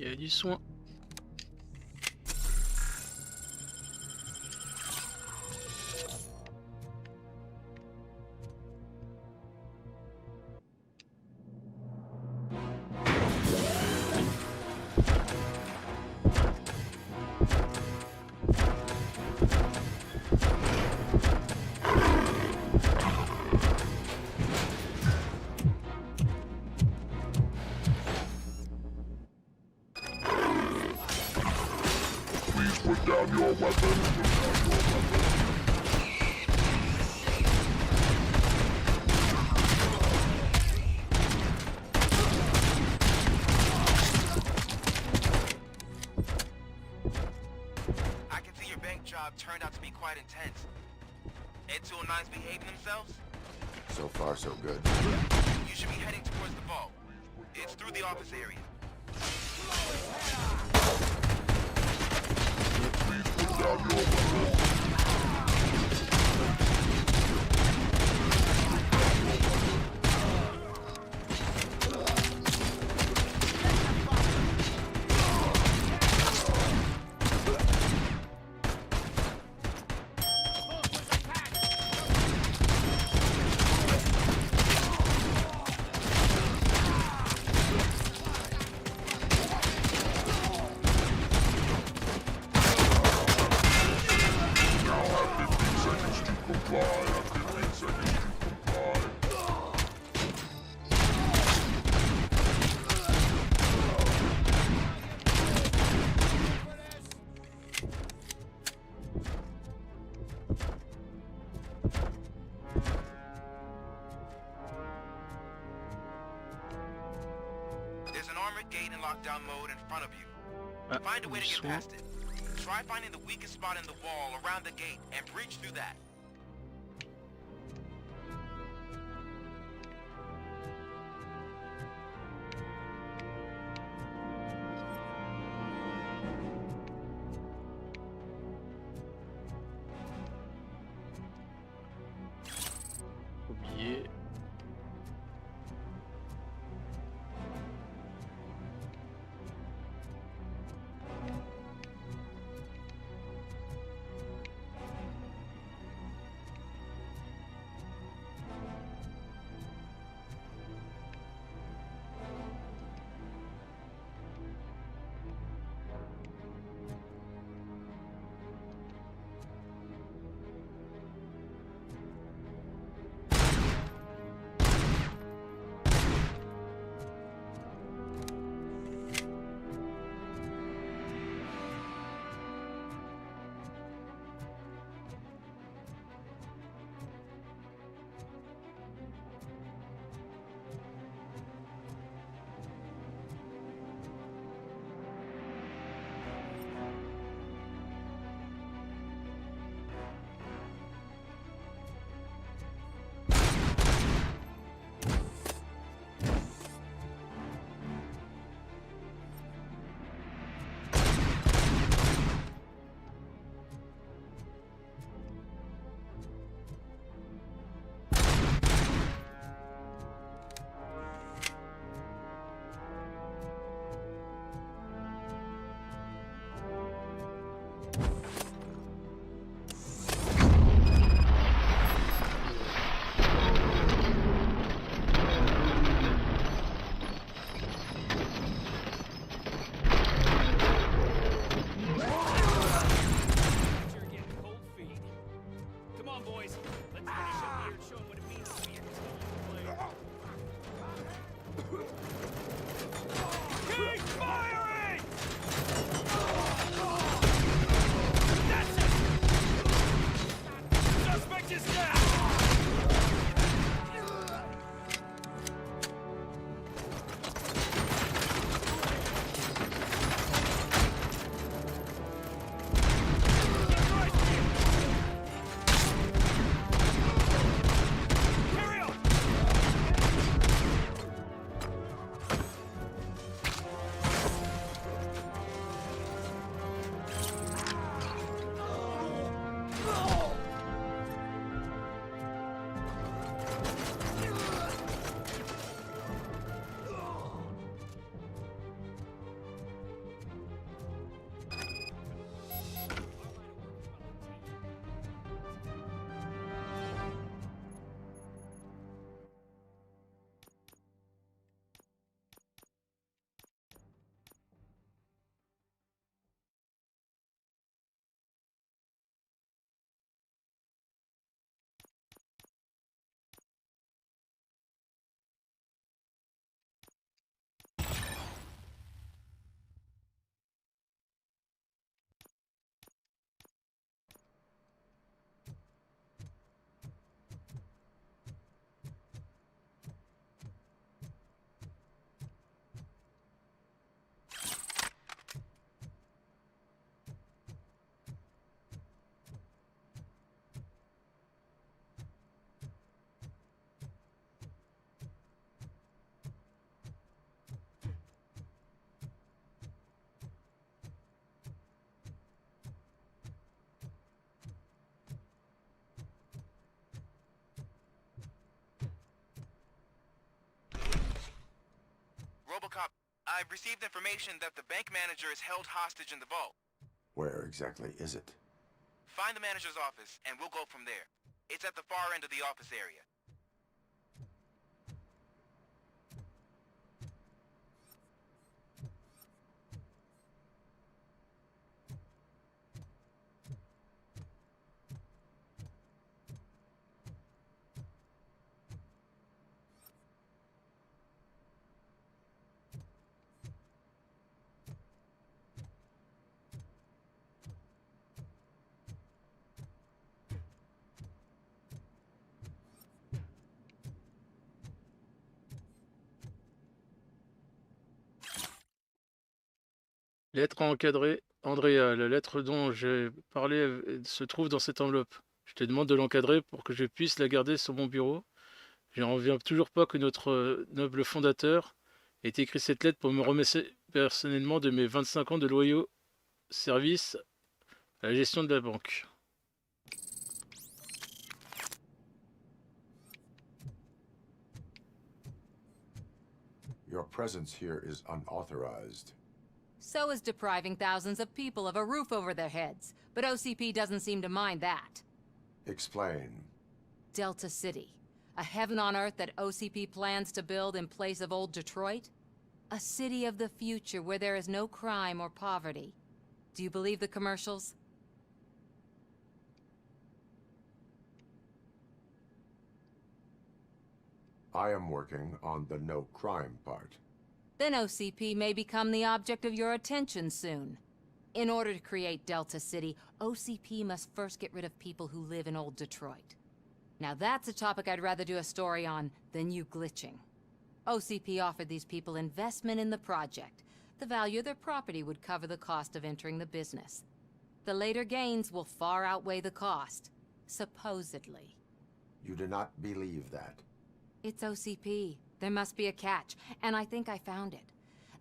Il y a du soin. Put down your weapon. I can see your bank job turned out to be quite intense. ED-209's behaving themselves? So far, so good. You should be heading towards the vault. It's through the office area. Please put down your weapon. There's an armored gate in lockdown mode in front of you. Find a way to get past it. Try finding the weakest spot in the wall around the gate and breach through that. Oublié. Robocop, I've received information that the bank manager is held hostage in the vault. Where exactly is it? Find the manager's office, and we'll go from there. It's at the far end of the office area. Lettre encadrée. Andrea, la lettre dont j'ai parlé se trouve dans cette enveloppe. Je te demande de l'encadrer pour que je puisse la garder sur mon bureau. Je n'en reviens toujours pas que notre noble fondateur ait écrit cette lettre pour me remercier personnellement de mes 25 ans de loyaux services à la gestion de la banque. Your presence here is unauthorized. So is depriving thousands of people of a roof over their heads. But OCP doesn't seem to mind that. Explain. Delta City. A heaven on earth that OCP plans to build in place of old Detroit? A city of the future where there is no crime or poverty. Do you believe the commercials? I am working on the no crime part. Then OCP may become the object of your attention soon. In order to create Delta City, OCP must first get rid of people who live in old Detroit. Now that's a topic I'd rather do a story on than you glitching. OCP offered these people investment in the project. The value of their property would cover the cost of entering the business. The later gains will far outweigh the cost, supposedly. You do not believe that. It's OCP. There must be a catch, and I think I found it.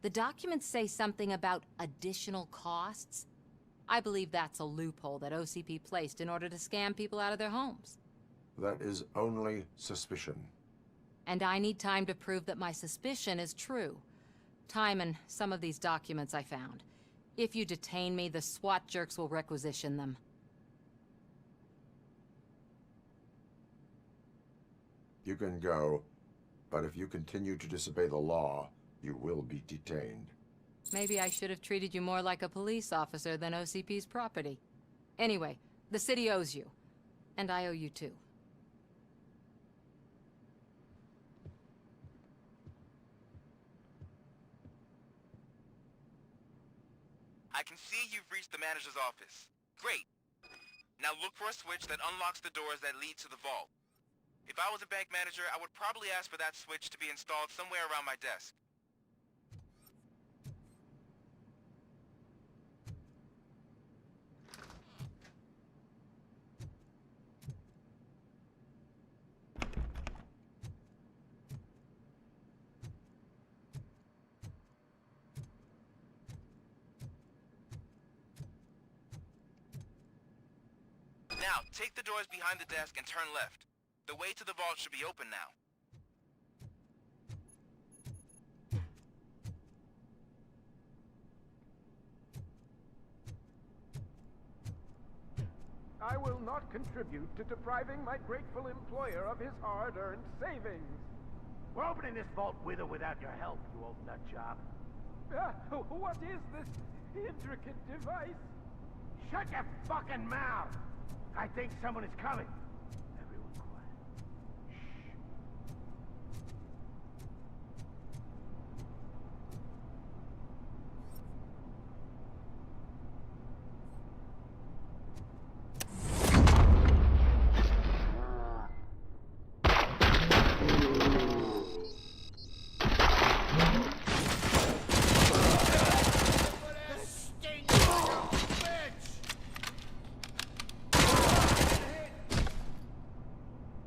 The documents say something about additional costs. I believe that's a loophole that OCP placed in order to scam people out of their homes. That is only suspicion. And I need time to prove that my suspicion is true. Time and some of these documents I found. If you detain me, the SWAT jerks will requisition them. You can go, but if you continue to disobey the law, you will be detained. Maybe I should have treated you more like a police officer than OCP's property. Anyway, the city owes you. And I owe you too. I can see you've reached the manager's office. Great. Now look for a switch that unlocks the doors that lead to the vault. If I was a bank manager, I would probably ask for that switch to be installed somewhere around my desk. Now, take the doors behind the desk and turn left. The way to the vault should be open now. I will not contribute to depriving my grateful employer of his hard-earned savings. We're opening this vault with or without your help, you old nutjob. What is this intricate device? Shut your fucking mouth! I think someone is coming. Everyone quiet. Shh.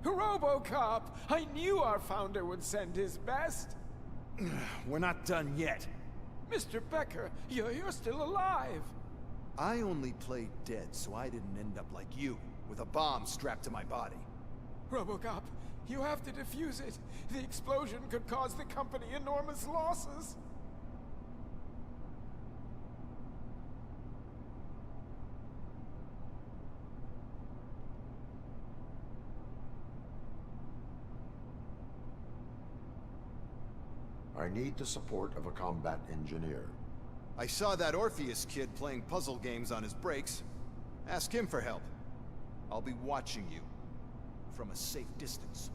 Robocop! I knew our founder would send his best. We're not done yet. Mr. Becker, you're still alive. I only played dead so I didn't end up like you, with a bomb strapped to my body. Robocop, You have to defuse it. The explosion could cause the company enormous losses. I need the support of a combat engineer. I saw that Orpheus kid playing puzzle games on his breaks. Ask him for help. I'll be watching you from a safe distance.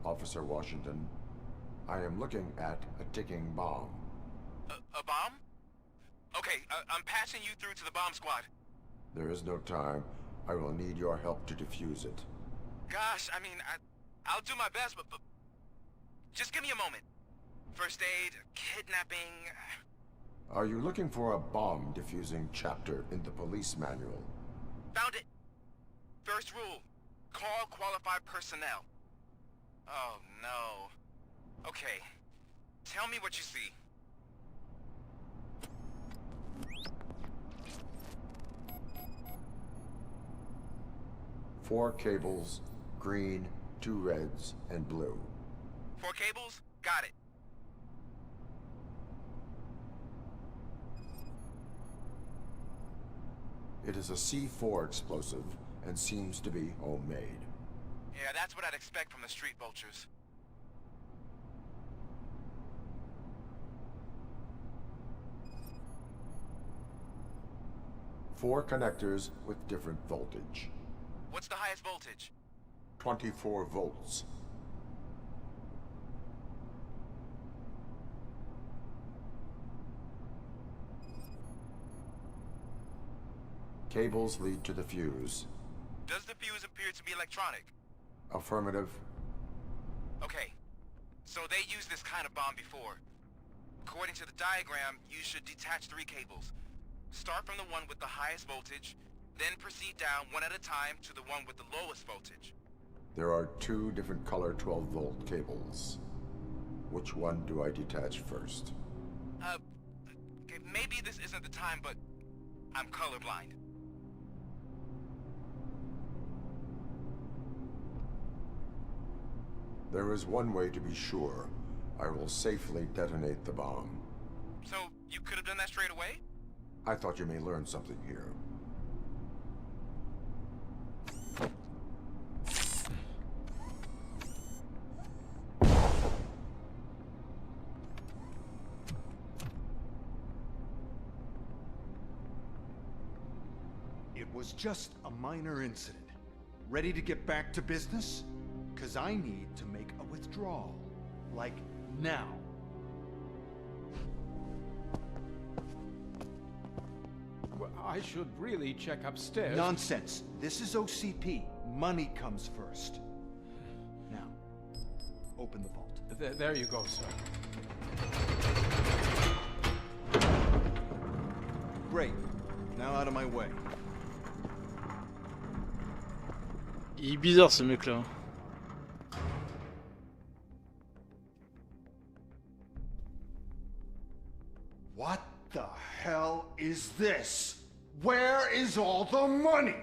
Officer Washington, I am looking at a ticking bomb. A bomb? Okay, I'm passing you through to the bomb squad. There is no time. I will need your help to defuse it. Gosh, I mean, I'll do my best, but just give me a moment. First aid, kidnapping... Are you looking for a bomb defusing chapter in the police manual? Found it! First rule, call qualified personnel. Oh no. Okay, tell me what you see. Four cables, green, 2 reds, and blue. 4 cables? Got it. It is a C4 explosive and seems to be homemade. Yeah, that's what I'd expect from the street vultures. Four connectors with different voltage. What's the highest voltage? 24 volts. Cables lead to the fuse. Does the fuse appear to be electronic? Affirmative. Okay, so they used this kind of bomb before. According to the diagram, you should detach 3 cables. Start from the one with the highest voltage, then proceed down one at a time to the one with the lowest voltage. There are 2 different color 12-volt cables. Which one do I detach first? Okay, maybe this isn't the time, but I'm colorblind. There is one way to be sure. I will safely detonate the bomb. So, you could have done that straight away? I thought you may learn something here. It was just a minor incident. Ready to get back to business? 'Cause I need to make a withdrawal. Like, now. Well, I should really check upstairs. Nonsense. This is OCP. Money comes first. Now, open the vault. There you go, sir. Great. Now out of my way. Il est bizarre ce mec là. What the hell is this? Where is all the money?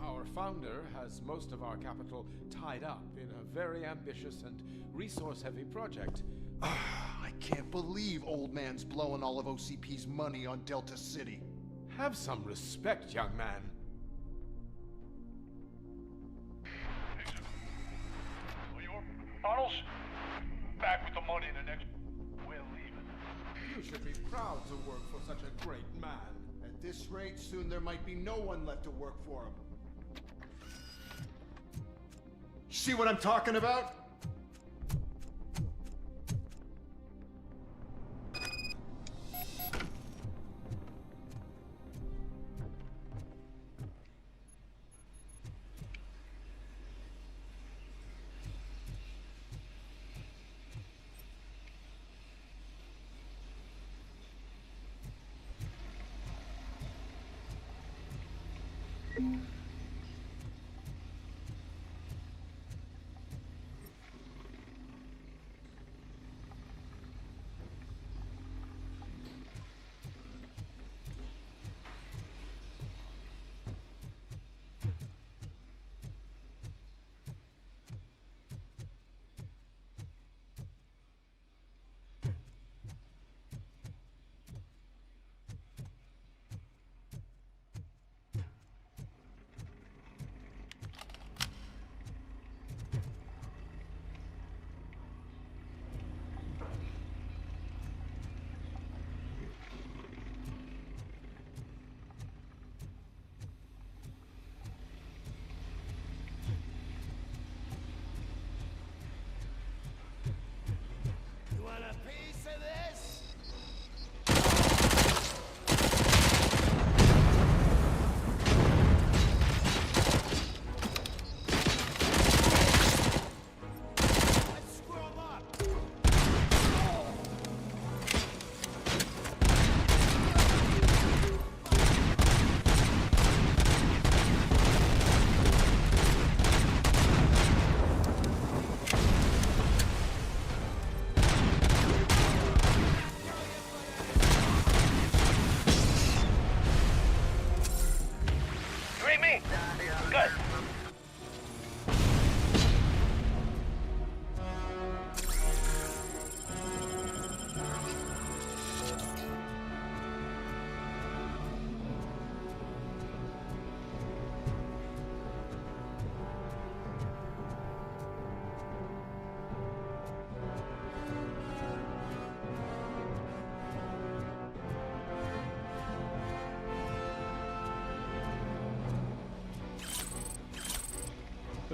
Our founder has most of our capital tied up in a very ambitious and resource-heavy project. I can't believe old man's blowing all of OCP's money on Delta City. Have some respect, young man. Bottles? Back with the money in the next... We're leaving. You should be proud to work for such a great man. At this rate, soon there might be no one left to work for him. See what I'm talking about?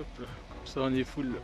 Hop là, ça on est full.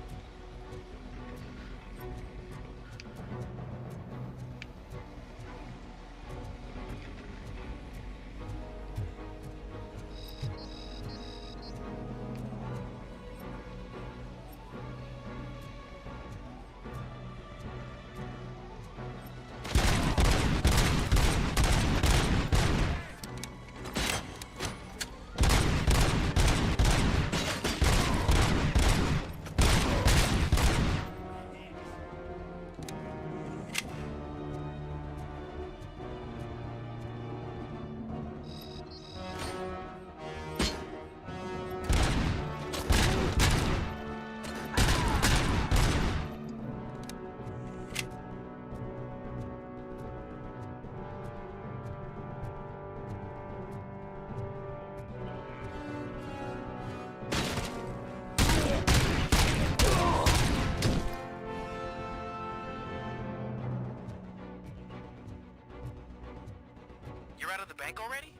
You're out of the bank already?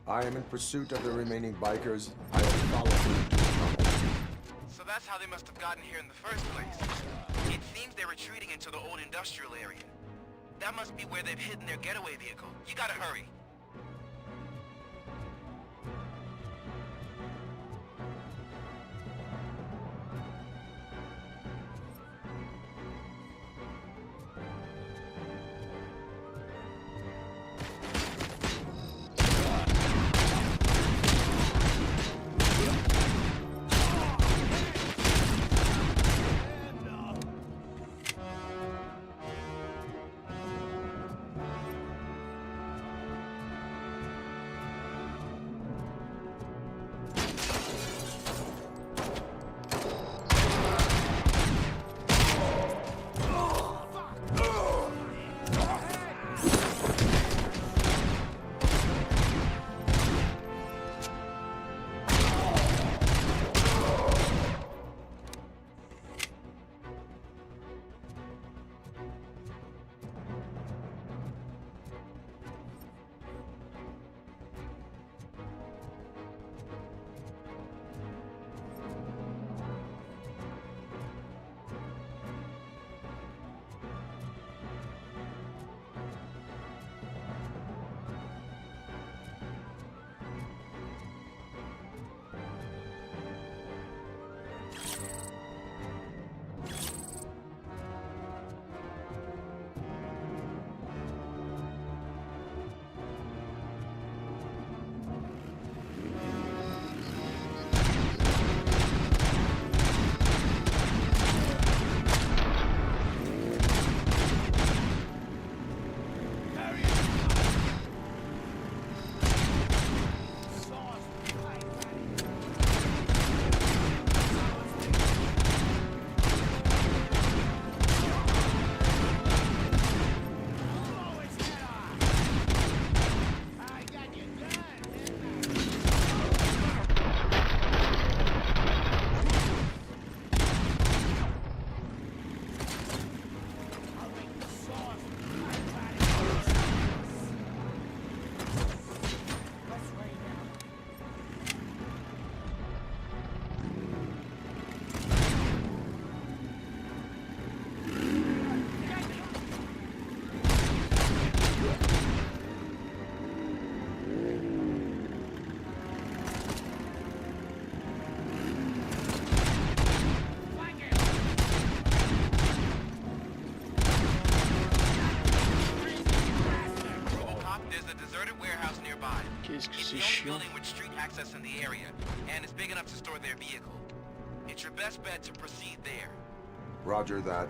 I am in pursuit of the remaining bikers. I have followed them to the tunnel. So that's how they must have gotten here in the first place. It seems they're retreating into the old industrial area. That must be where they've hidden their getaway vehicle. You gotta hurry. Qu'est-ce que It's c'est the only chiant. building with street access in the area, and it's big enough to store their vehicle. It's your best bet to proceed there. Roger that.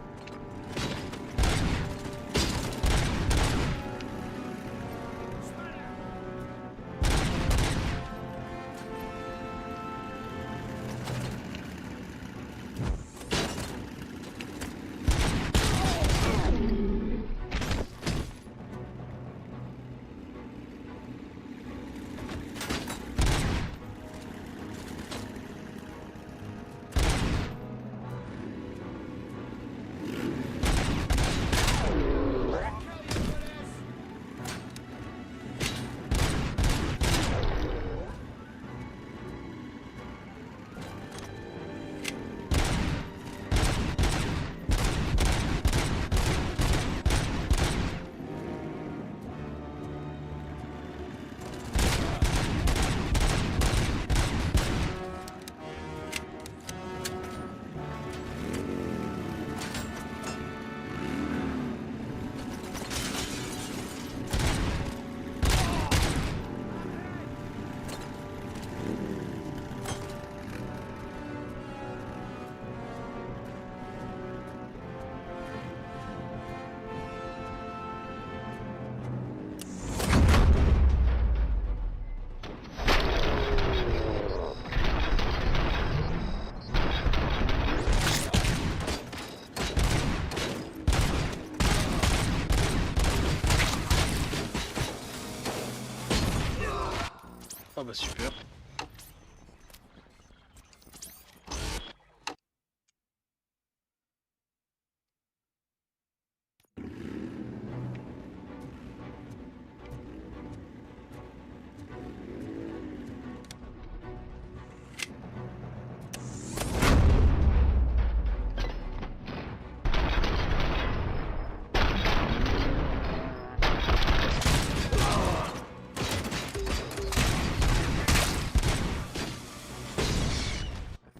Ah bah super.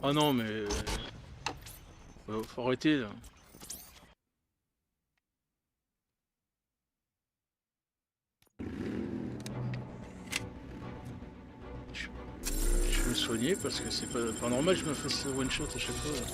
Oh non mais... faut arrêter là. Je vais me soigner parce que c'est pas normal que je me fasse one shot à chaque fois. Là.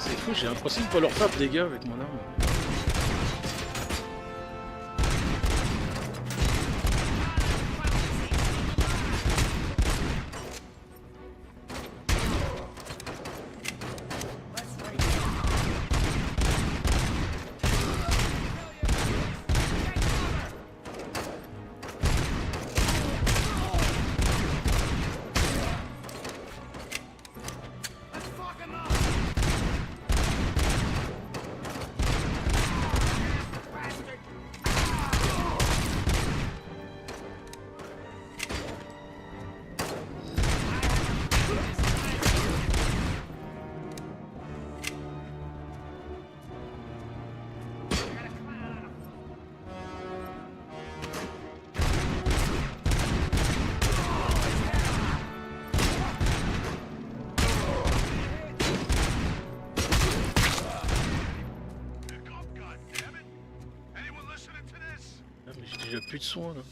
C'est fou, j'ai l'impression de pas leur faire de dégâts avec mon arme. J'ai plus de soins là.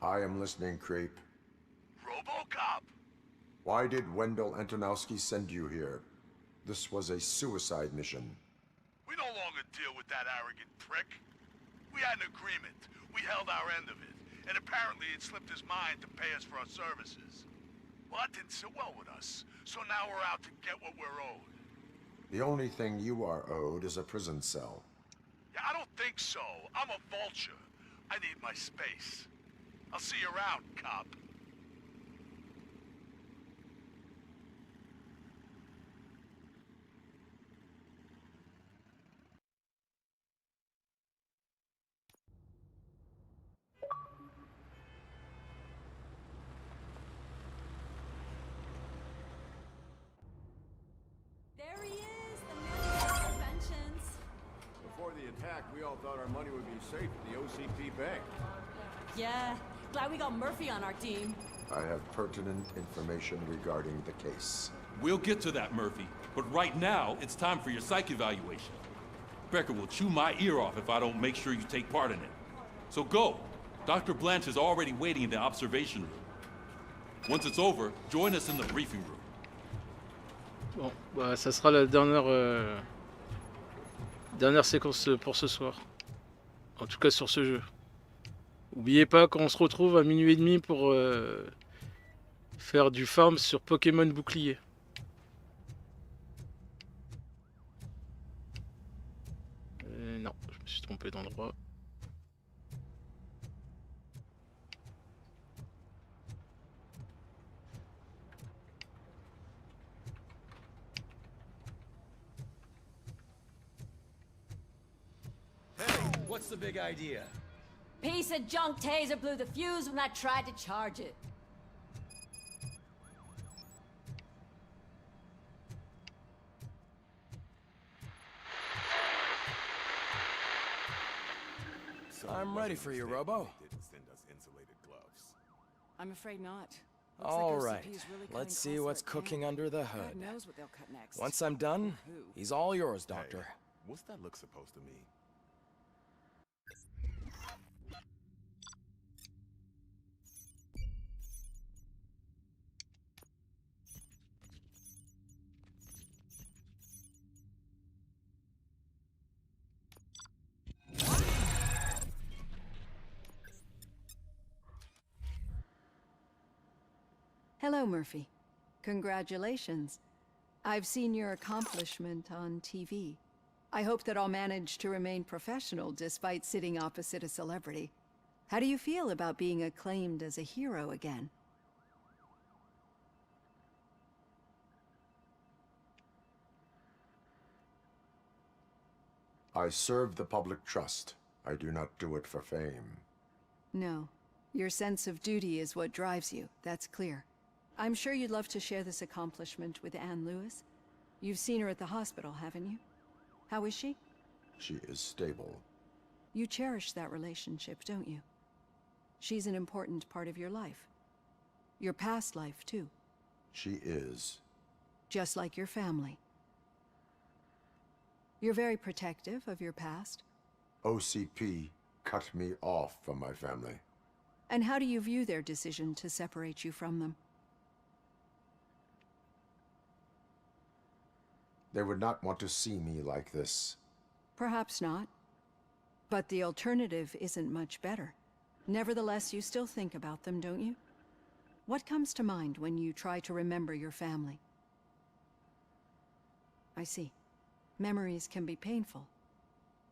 I am listening, Creep. Robocop! Why did Wendell Antonowski send you here? This was a suicide mission. We no longer deal with that arrogant prick. We had an agreement. We held our end of it. And apparently it slipped his mind to pay us for our services. Well, that didn't sit well with us. So now we're out to get what we're owed. The only thing you are owed is a prison cell. Yeah, I don't think so. I'm a vulture. I need my space. I'll see you around, cop. There he is! all thought our money would be safe at the OCP bank. Yeah, glad we got Murphy on our team. I have pertinent information regarding the case. We'll get to that, Murphy. But right now, it's time for your psych evaluation. Becker will chew my ear off if I don't make sure you take part in it. So go. Dr. Blanche is already waiting in the observation room. Once it's over, join us in the briefing room. Bon, bah, ça sera la dernière séquence pour ce soir. En tout cas sur ce jeu. N'oubliez pas qu'on se retrouve à minuit et demi pour faire du farm sur Pokémon Bouclier. Non, je me suis trompé d'endroit. What's the big idea? Piece of junk taser blew the fuse when I tried to charge it. I'm ready for you, Robo. I'm afraid not. All right, let's see what's cooking under the hood. God knows what they'll cut next. Once I'm done, he's all yours, Doctor. What's that look supposed to mean? Hello, Murphy. Congratulations. I've seen your accomplishment on TV. I hope that I'll manage to remain professional despite sitting opposite a celebrity. How do you feel about being acclaimed as a hero again? I serve the public trust. I do not do it for fame. No. Your sense of duty is what drives you, that's clear. I'm sure you'd love to share this accomplishment with Anne Lewis. You've seen her at the hospital, haven't you? How is she? She is stable. You cherish that relationship, don't you? She's an important part of your life. Your past life, too. She is. Just like your family. You're very protective of your past. OCP cut me off from my family. And how do you view their decision to separate you from them? They would not want to see me like this. Perhaps not. But the alternative isn't much better. Nevertheless, you still think about them, don't you? What comes to mind when you try to remember your family? I see. Memories can be painful.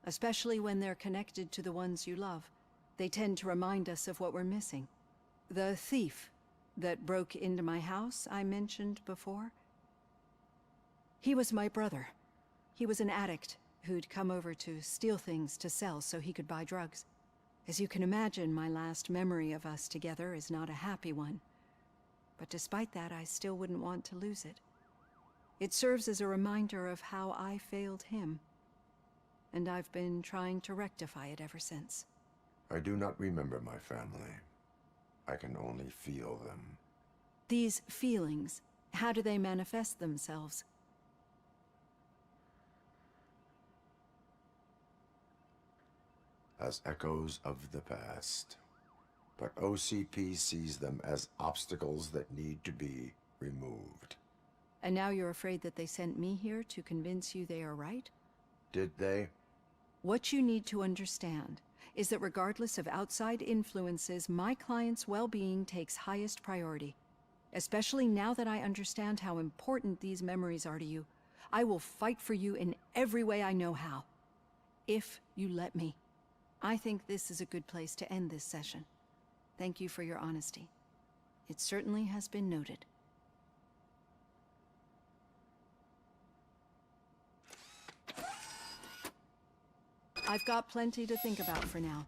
Especially when they're connected to the ones you love. They tend to remind us of what we're missing. The thief that broke into my house I mentioned before? He was my brother. He was an addict who'd come over to steal things to sell so he could buy drugs. As you can imagine, my last memory of us together is not a happy one. But despite that, I still wouldn't want to lose it. It serves as a reminder of how I failed him. And I've been trying to rectify it ever since. I do not remember my family. I can only feel them. These feelings, how do they manifest themselves? As echoes of the past. But OCP sees them as obstacles that need to be removed. And now you're afraid that they sent me here to convince you they are right? Did they? What you need to understand is that regardless of outside influences, my client's well-being takes highest priority. Especially now that I understand how important these memories are to you. I will fight for you in every way I know how. If you let me. I think this is a good place to end this session. Thank you for your honesty. It certainly has been noted. I've got plenty to think about for now.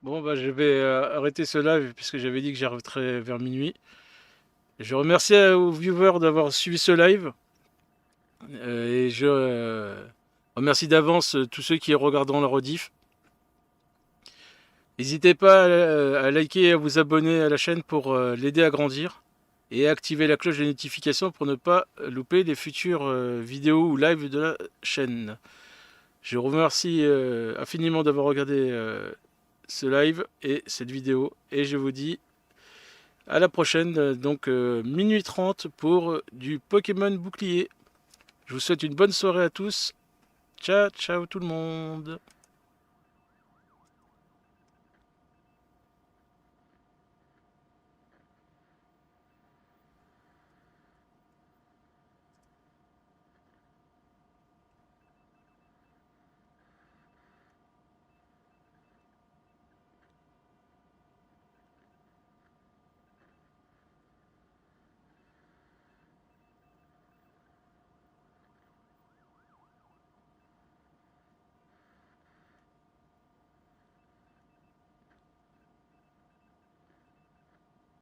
Bon, bah, je vais arrêter ce live puisque j'avais dit que j'arrêterais vers minuit. Je remercie aux viewers d'avoir suivi ce live. Et je remercie d'avance tous ceux qui regarderont la rediff. N'hésitez pas à liker et à vous abonner à la chaîne pour l'aider à grandir. Et à activer la cloche de notification pour ne pas louper les futures vidéos ou lives de la chaîne. Je vous remercie infiniment d'avoir regardé ce live et cette vidéo. Et je vous dis à la prochaine, donc minuit 30 pour du Pokémon bouclier. Je vous souhaite une bonne soirée à tous. Ciao, ciao tout le monde.